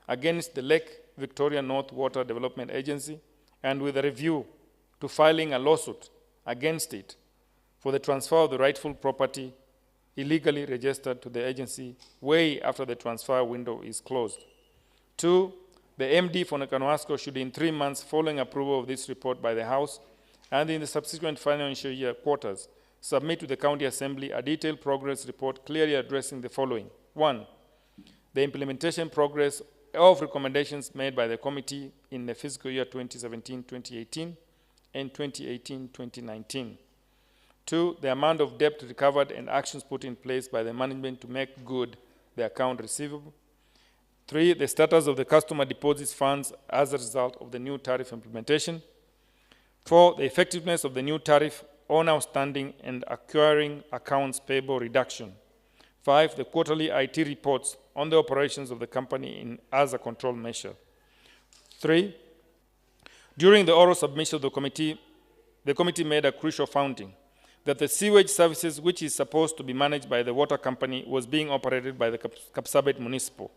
against the Lake Victoria North Water Development Agency, and with a review to filing a lawsuit against it for the transfer of the rightful property illegally registered to the agency way after the transfer window is closed. 2, the MD for Kanawasco should, in 3 months following approval of this report by the House, and in the subsequent financial year quarters, submit to the County Assembly a detailed progress report clearly addressing the following. 1. The implementation progress of recommendations made by the committee in the fiscal year 2017-2018 and 2018-2019. 2. The amount of debt recovered and actions put in place by the management to make good the account receivable. 3. The status of the customer deposits funds as a result of the new tariff implementation. 4. The effectiveness of the new tariff on outstanding and acquiring accounts payable reduction. 5. The quarterly IT reports on the operations of the company as a control measure. 3. During the oral submission of the committee made a crucial finding that the sewage services, which is supposed to be managed by the water company, was being operated by the Kapsabet Municipal.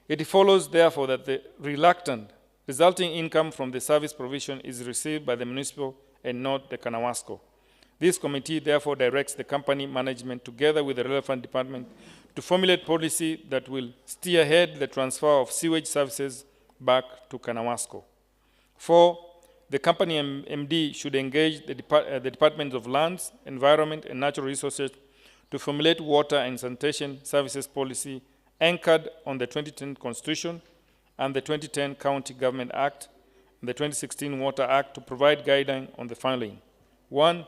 It follows, therefore, that the resulting income from the service provision is received by the municipal and not the Kanawasco. This committee therefore directs the company management together with the relevant department to formulate policy that will steer ahead the transfer of sewage services back to Kanawasco. 4. The company MD should engage the Department of Lands, Environment and Natural Resources to formulate water and sanitation services policy anchored on the 2010 Constitution and the 2010 County Government Act and the 2016 Water Act to provide guidance on the following. 1.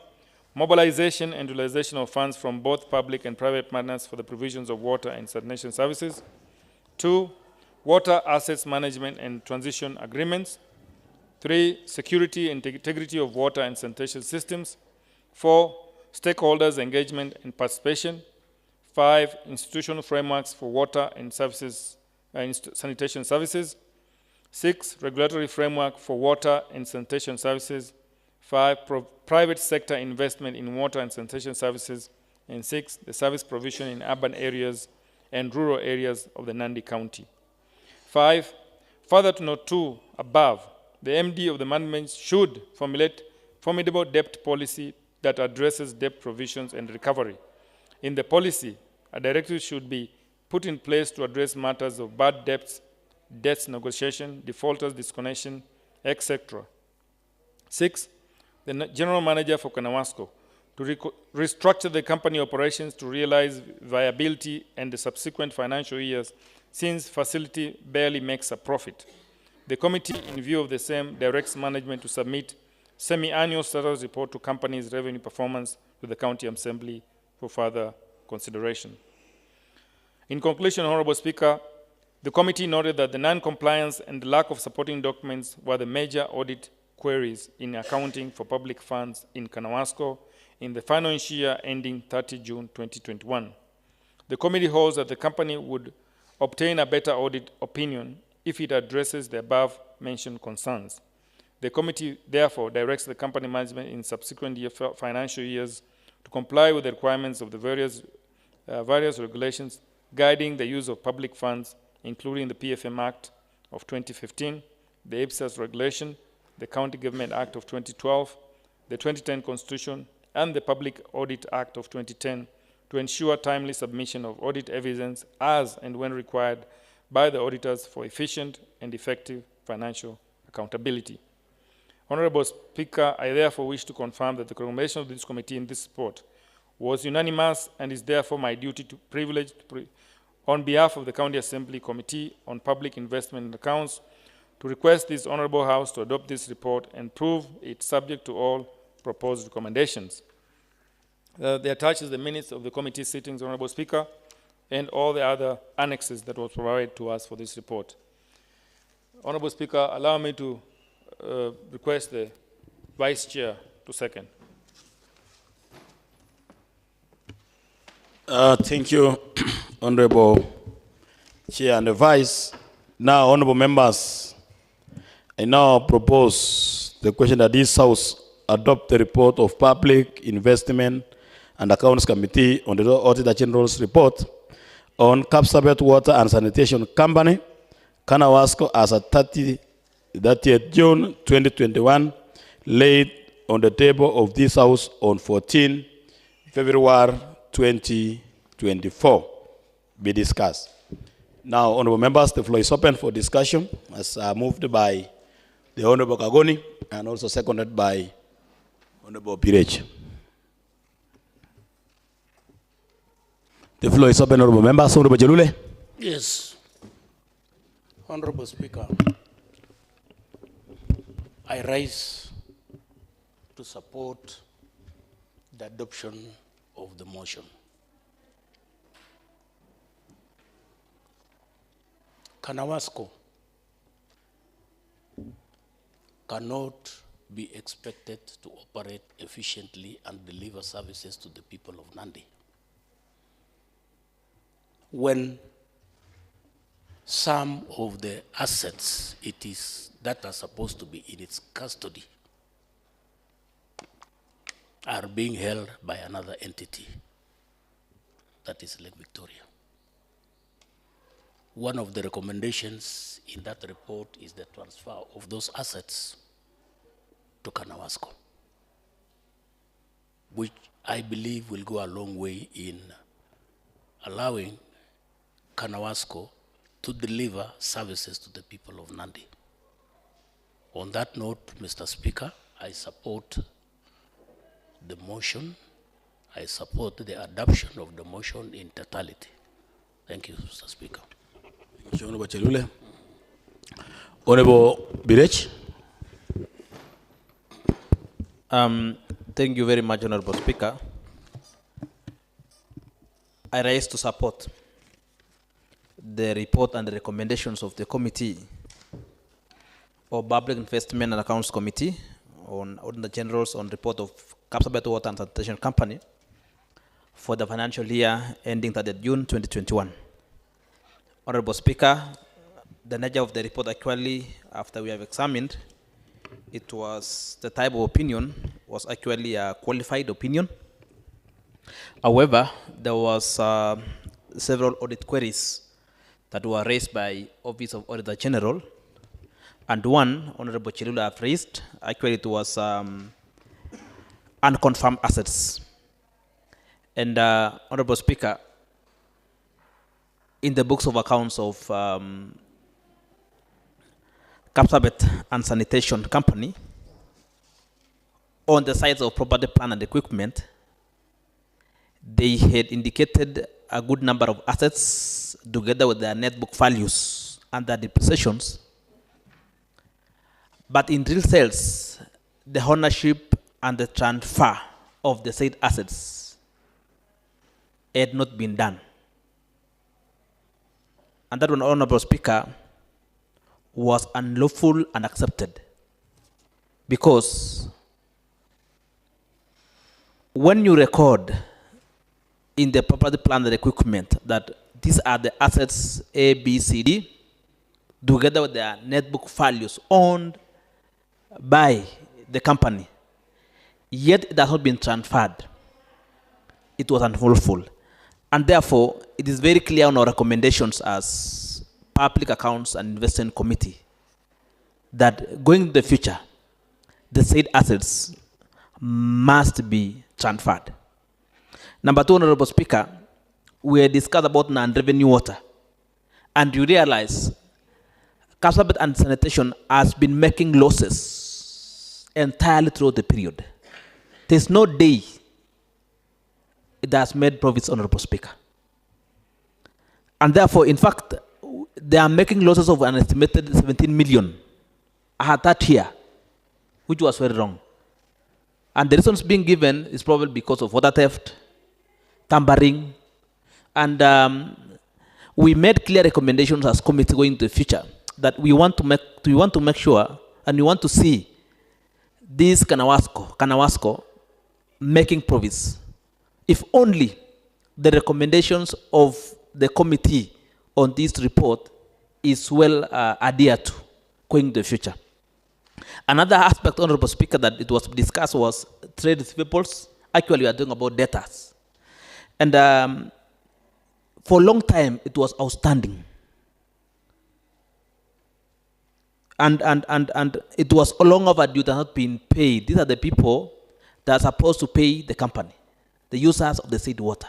Mobilization and utilization of funds from both public and private partners for the provisions of water and sanitation services. 2. Water assets management and transition agreements. 3. Security and integrity of water and sanitation systems. 4. Stakeholders' engagement and participation. 5. Institutional frameworks for water and services, sanitation services. 6. Regulatory framework for water and sanitation services. 5. Private sector investment in water and sanitation services. And 6. The service provision in urban areas and rural areas of the Nandi County. 5. Further to note 2 above, the MD of the management should formulate formidable debt policy that addresses debt provisions and recovery. In the policy, a directive should be put in place to address matters of bad debts, debts negotiation, defaulters disconnection, etc. 6. The general manager for Kanawasco to restructure the company operations to realize viability and the subsequent financial years, since facility barely makes a profit. The committee, in view of the same, directs management to submit semi-annual status report to company's revenue performance to the County Assembly for further consideration. In conclusion, Honorable Speaker, the committee noted that the non-compliance and the lack of supporting documents were the major audit queries in accounting for public funds in Kanawasco in the financial year ending 30 June 2021. The committee holds that the company would obtain a better audit opinion if it addresses the above-mentioned concerns. The committee therefore directs the company management in subsequent financial years to comply with the requirements of the various regulations guiding the use of public funds, including the PFM Act of 2015, the IPSAS regulation, the County Government Act of 2012, the 2010 Constitution, and the Public Audit Act of 2010 to ensure timely submission of audit evidence as and when required by the auditors for efficient and effective financial accountability. Honorable Speaker, I therefore wish to confirm that the recommendation of this committee in this report was unanimous and is therefore my duty to privilege on behalf of the County Assembly Committee on Public Investment and Accounts to request this Honorable House to adopt this report and prove it subject to all proposed recommendations. They attaches the minutes of the committee sittings, Honorable Speaker, and all the other annexes that were provided to us for this report. Honorable Speaker, allow me to request the Vice Chair to second. Thank you, Honorable Chair and the Vice. Now, Honorable Members, I now propose the question that this House adopt the report of Public Investment and Accounts Committee on the Auditor General's report on Kapsabet Water and Sanitation Company, Kanawasco, as at 30th June 2021, laid on the table of this House on 14 February 2024, be discussed. Now, Honorable Members, the floor is open for discussion, as moved by the Honorable Kagoni and also seconded by Honorable Birech. The floor is open, honorable members. Honorable Jalule. Yes. Honorable Speaker, I rise to support the adoption of the motion. Kanawasco cannot be expected to operate efficiently and deliver services to the people of Nandi when some of the assets that are supposed to be in its custody are being held by another entity, that is Lake Victoria. One of the recommendations in that report is the transfer of those assets to Kanawasco, which I believe will go a long way in allowing Kanawasco to deliver services to the people of Nandi. On that note, Mr. Speaker, I support the motion. I support the adoption of the motion in totality. Thank you, Mr. Speaker. Thank you, Honorable Chelule. Honorable Birech. Thank you very much, Honorable Speaker. I rise to support the report and the recommendations of the Committee of Public Investment and Accounts Committee on the Generals on report of Kapsabet Water and Sanitation Company for the financial year ending 30 June 2021. Honorable Speaker, the nature of the report actually, after we have examined, it was the type of opinion was actually a qualified opinion. However, there was several audit queries that were raised by Office of Auditor General, and one Honorable Chilula have raised. Actually, it was unconfirmed assets. And Honorable Speaker, in the books of accounts of Kapsabet and Sanitation Company, on the sides of property, plant and equipment, they had indicated a good number of assets together with their net book values and their depreciations. But in real sales, the ownership and the transfer of the said assets had not been done. And that one, Honorable Speaker, was unlawful and accepted. Because when you record in the property, plant and equipment that these are the assets A, B, C, D, together with their net book values owned by the company, yet it has not been transferred, it was unlawful. And therefore, it is very clear on our recommendations as Public Accounts and Investment Committee that going into the future, the said assets must be transferred. Number two, Honorable Speaker, we discussed about non-revenue water, and you realize Kapsabet and Sanitation has been making losses entirely throughout the period. There's no day it has made profits, Honorable Speaker. And therefore, in fact, they are making losses of an estimated 17 million at that year, which was very wrong. And the reasons being given is probably because of water theft, tampering, and we made clear recommendations as committee going into the future that we want to make sure, and we want to see this Kanawasco making profits. If only the recommendations of the committee on this report is well adhered to going into the future. Another aspect, Honorable Speaker, that it was discussed was trade receivables. Actually, we are talking about debtors. And for a long time, it was outstanding. And it was long overdue, that not been paid. These are the people that are supposed to pay the company, the users of the said water.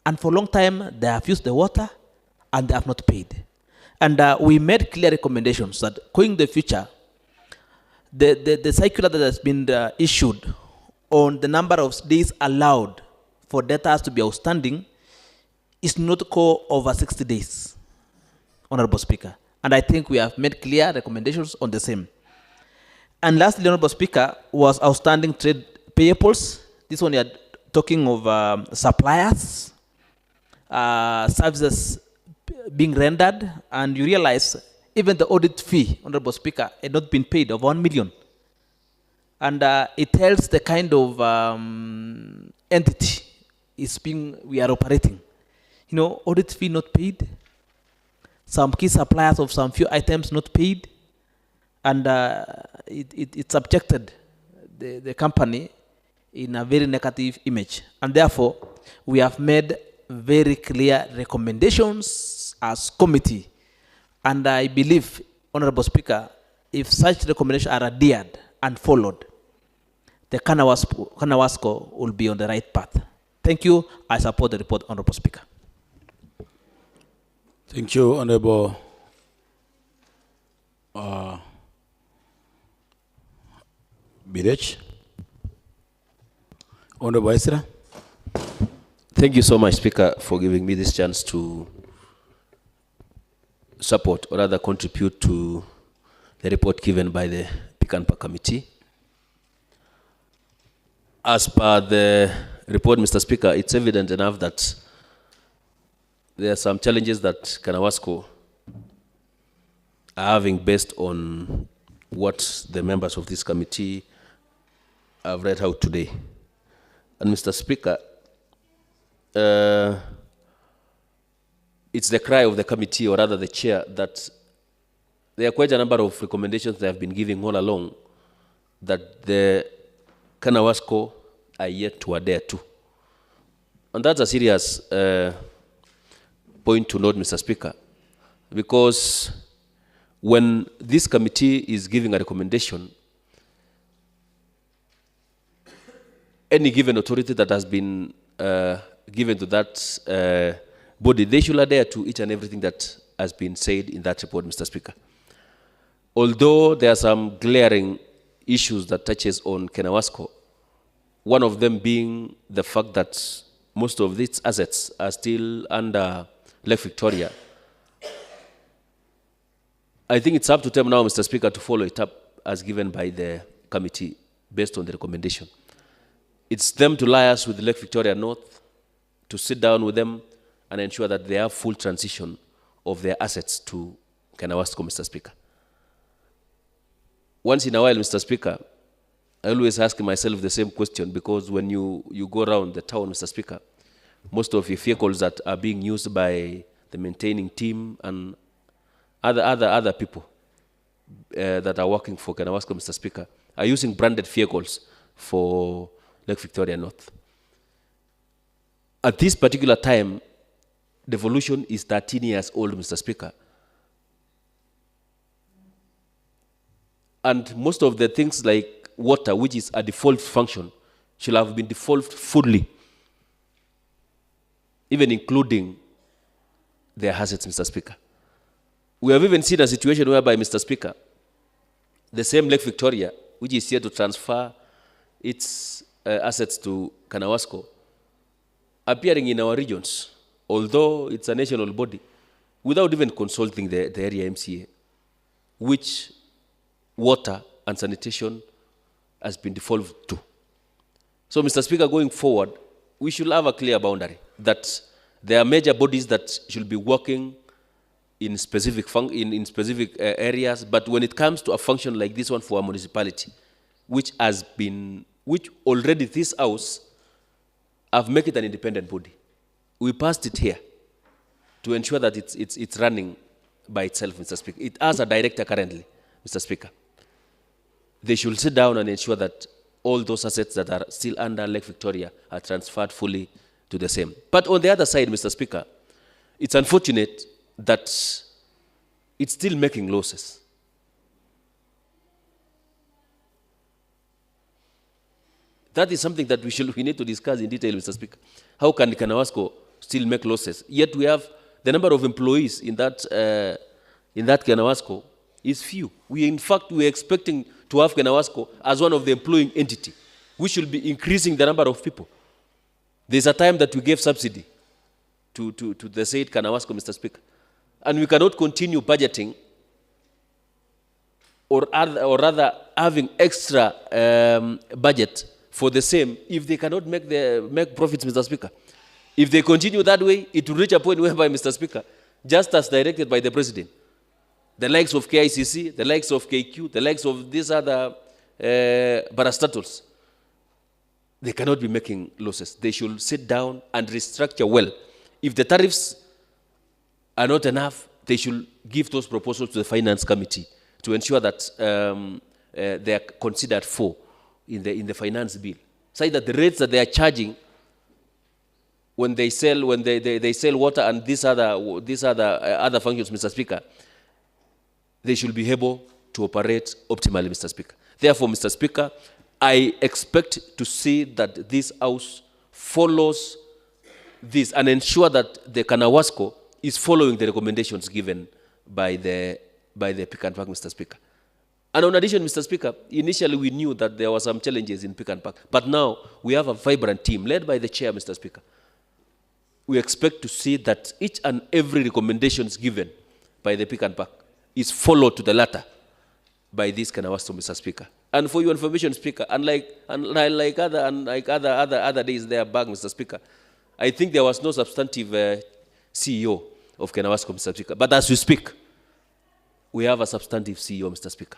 And for a long time, they have used the water and they have not paid. And we made clear recommendations that going in the future, the circular that has been issued on the number of days allowed for debtors to be outstanding is not go over 60 days, Honorable Speaker. And I think we have made clear recommendations on the same. And lastly, Honorable Speaker, was outstanding trade payables. This one you are talking of suppliers, services being rendered, and you realize even the audit fee, Honorable Speaker, had not been paid of 1 million. And it tells the kind of entity we are operating. You know, audit fee not paid, some key suppliers of some few items not paid, and it subjected the company in a very negative image. And therefore, we have made very clear recommendations as committee. And I believe, Honorable Speaker, if such recommendations are adhered and followed, the Kanawasco will be on the right path. Thank you. I support the report, Honorable Speaker. Thank you, Honorable Birech. Honorable Esra. Thank you so much, Speaker, for giving me this chance to support or rather contribute to the report given by the Picanpa Committee. As per the report, Mr. Speaker, it's evident enough that there are some challenges that Kanawasco are having based on what the members of this committee have read out today. And Mr. Speaker, it's the cry of the committee, or rather the chair, that there are quite a number of recommendations they have been giving all along that the Kanawasco are yet to adhere to. And that's a serious point to note, Mr. Speaker, because when this committee is giving a recommendation, any given authority that has been given to that body, they should adhere to each and everything that has been said in that report, Mr. Speaker. Although there are some glaring issues that touches on Kanawasco, one of them being the fact that most of these assets are still under Lake Victoria. I think it's up to them now, Mr. Speaker, to follow it up as given by the committee based on the recommendation. It's them to liaise with Lake Victoria North, to sit down with them and ensure that they have full transition of their assets to Kanawasco, Mr. Speaker. Once in a while, Mr. Speaker, I always ask myself the same question, because when you go around the town, Mr. Speaker, most of your vehicles that are being used by the maintaining team and other people that are working for Kanawasco, Mr. Speaker, are using branded vehicles for Lake Victoria North. At this particular time, devolution is 13 years old, Mr. Speaker. And most of the things like water, which is a default function, should have been default fully, even including their assets, Mr. Speaker. We have even seen a situation whereby, Mr. Speaker, the same Lake Victoria, which is here to transfer its assets to Kanawasco, appearing in our regions, although it's a national body, without even consulting the area MCA, which water and sanitation has been devolved to. So, Mr. Speaker, going forward, we should have a clear boundary that there are major bodies that should be working in specific areas, but when it comes to a function like this one for a municipality, which already this house have made it an independent body. We passed it here to ensure that it's running by itself, Mr. Speaker. It has a director currently, Mr. Speaker. They should sit down and ensure that all those assets that are still under Lake Victoria are transferred fully to the same. But on the other side, Mr. Speaker, it's unfortunate that it's still making losses. That is something that we need to discuss in detail, Mr. Speaker. How can Kanawasco still make losses? Yet we have the number of employees in that Kanawasco is few. In fact, we are expecting to have Kanawasco as one of the employing entity. We should be increasing the number of people. There's a time that we gave subsidy to the said Kanawasco, Mr. Speaker. And we cannot continue budgeting or rather having extra budget for the same if they cannot make profits, Mr. Speaker. If they continue that way, it will reach a point whereby, Mr. Speaker, just as directed by the President, the likes of KICC, the likes of KQ, the likes of these other parastatals, they cannot be making losses. They should sit down and restructure well. If the tariffs are not enough, they should give those proposals to the Finance Committee to ensure that they are considered for in the finance bill. Say that the rates that they are charging when they sell water and these other functions, Mr. Speaker, they should be able to operate optimally, Mr. Speaker. Therefore, Mr. Speaker, I expect to see that this House follows this and ensure that the Kanawasco is following the recommendations given by the Pick and Pack, Mr. Speaker. And in addition, Mr. Speaker, initially we knew that there were some challenges in Pick and Pack, but now we have a vibrant team led by the chair, Mr. Speaker. We expect to see that each and every recommendations given by the Pick and Pack is followed to the latter by this Kanawasco, Mr. Speaker. And for your information, Speaker, unlike other days there back, Mr. Speaker, I think there was no substantive CEO of Kanawasco, Mr. Speaker. But as we speak, we have a substantive CEO, Mr. Speaker.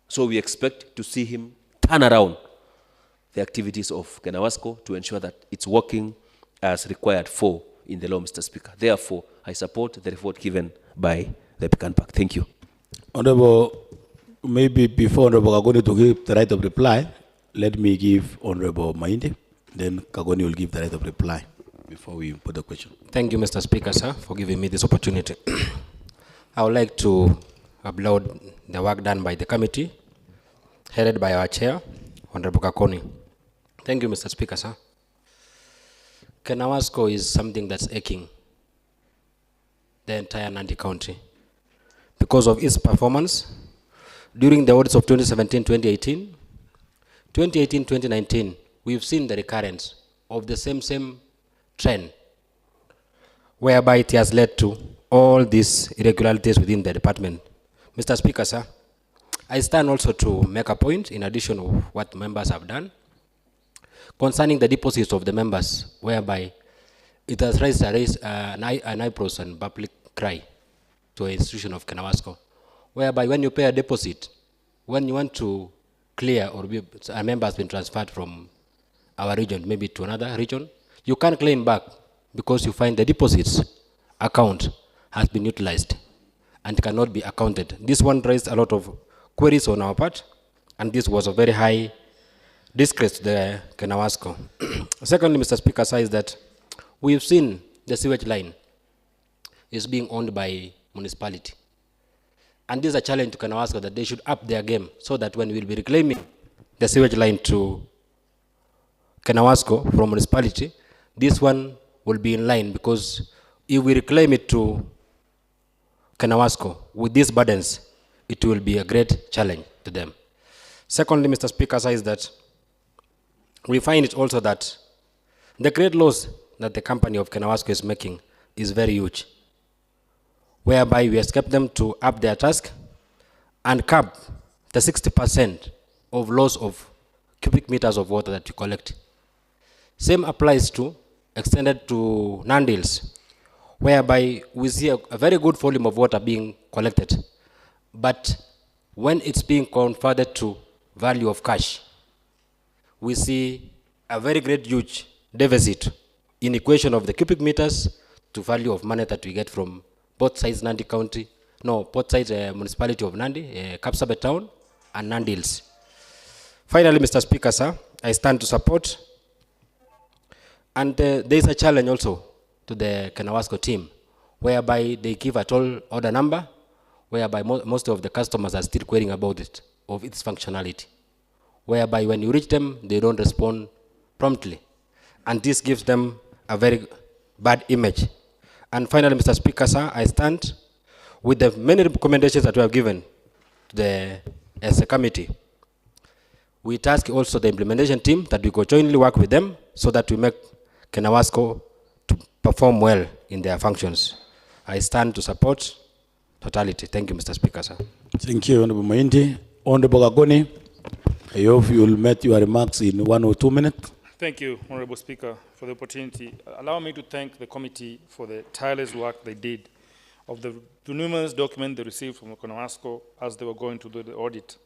So we expect to see him turn around the activities of Kanawasco to ensure that it's working as required for in the law, Mr. Speaker. Therefore, I support the report given by the Pick and Pack. Thank you. Honorable, maybe before Honorable Kagoni to give the right of reply, let me give Honorable Mainde, then Kagoni will give the right of reply before we put the question. Thank you, Mr. Speaker, sir, for giving me this opportunity. I would like to applaud the work done by the committee, headed by our chair, Honorable Kakoni. Thank you, Mr. Speaker, sir. Kanawasco is something that's aching the entire Nandi County because of its performance during the audits of 2017-2018, 2018-2019. We've seen the recurrence of the same trend, whereby it has led to all these irregularities within the department. Mr. Speaker, sir, I stand also to make a point in addition of what members have done concerning the deposits of the members, whereby it has raised an eyebrows and public cry to an institution of Kanawasco, whereby when you pay a deposit, when you want to clear or a member has been transferred from our region, maybe to another region, you can't claim back because you find the deposits account has been utilized and cannot be accounted. This one raised a lot of queries on our part, and this was a very high disgrace to the Kanawasco. Secondly, Mr. Speaker, says that we've seen the sewage line is being owned by municipality. And this is a challenge to Kanawasco that they should up their game so that when we'll be reclaiming the sewage line to Kanawasco from municipality, this one will be in line, because if we reclaim it to Kanawasco with these burdens, it will be a great challenge to them. Secondly, Mr. Speaker, says that we find it also that the great loss that the company of Kanawasco is making is very huge, whereby we expect them to up their task and cap the 60% of loss of cubic meters of water that you collect. Same applies to extended to Nandi Hills, whereby we see a very good volume of water being collected, but when it's being converted to value of cash, we see a very great huge deficit in equation of the cubic meters to value of money that we get from both sides Nandi County, both sides municipality of Nandi, Kapsabet town, and Nandi Hills. Finally, Mr. Speaker, sir, I stand to support, and there is a challenge also to the Kanawasco team, whereby they give a toll order number, whereby most of the customers are still querying about it, of its functionality, whereby when you reach them, they don't respond promptly. And this gives them a very bad image. And finally, Mr. Speaker, sir, I stand with the many recommendations that we have given to as a committee. We task also the implementation team that we go jointly work with them so that we make Kenawasco to perform well in their functions. I stand to support totality. Thank you, Mr. Speaker, sir. Thank you, Honorable Moindi. Honorable Gagoni, I hope you will make your remarks in 1 or 2 minutes. Thank you, Honorable Speaker, for the opportunity. Allow me to thank the committee for the tireless work they did of the numerous documents they received from Kenawasco as they were going to do the audit.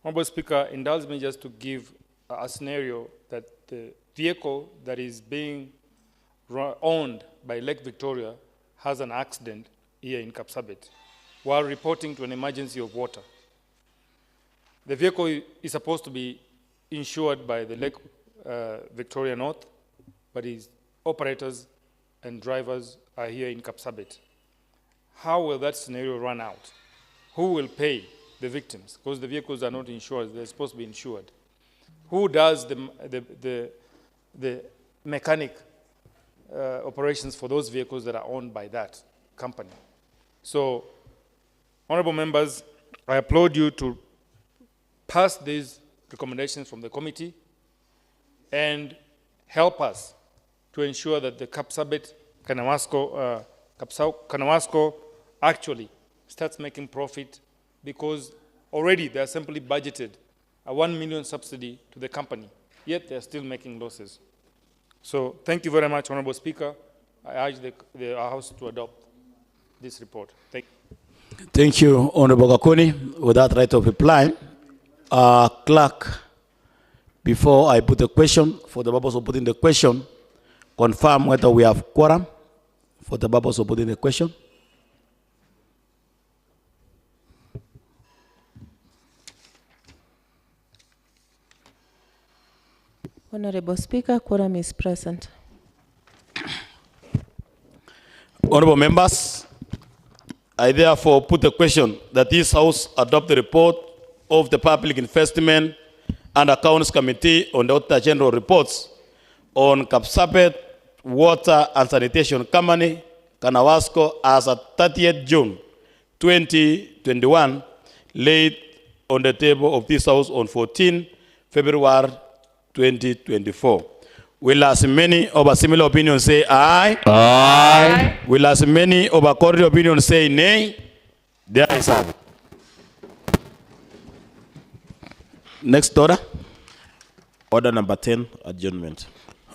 Honorable Speaker, indulge me just to give a scenario that the vehicle that is being owned by Lake Victoria has an accident here in Kapsabet while reporting to an emergency of water. The vehicle is supposed to be insured by the Lake Victoria North, but its operators and drivers are here in Kapsabet. How will that scenario run out? Who will pay the victims? Because the vehicles are not insured, they're supposed to be insured. Who does the mechanic operations for those vehicles that are owned by that company? So, honorable members, I applaud you to pass these recommendations from the committee and help us to ensure that the Kapsabet Kenawasco actually starts making profit, because already they are simply budgeted a 1 million subsidy to the company, yet they are still making losses. So thank you very much, Honorable Speaker. I urge the House to adopt this report. Thank you. Thank you, Honorable Gakoni. With that right of reply, clerk, before I put the question, for the purpose of putting the question, confirm whether we have quorum for the purpose of putting the question. Honorable Speaker, quorum is present. Honorable members, I therefore put the question that this House adopt the report of the Public Investment and Accounts Committee on the Auditor General reports on Kapsabet Water and Sanitation Company, Kenawasco, as at 30th June 2021, laid on the table of this House on 14 February 2024. Will as many of a similar opinion say aye? Aye. Will as many of a contrary opinion say nay? There is it. Next order. Order number 10, adjournment.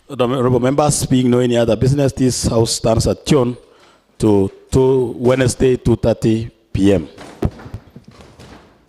Honorable members, being no any other business, this House stands adjourned to Wednesday, 2:30 p.m.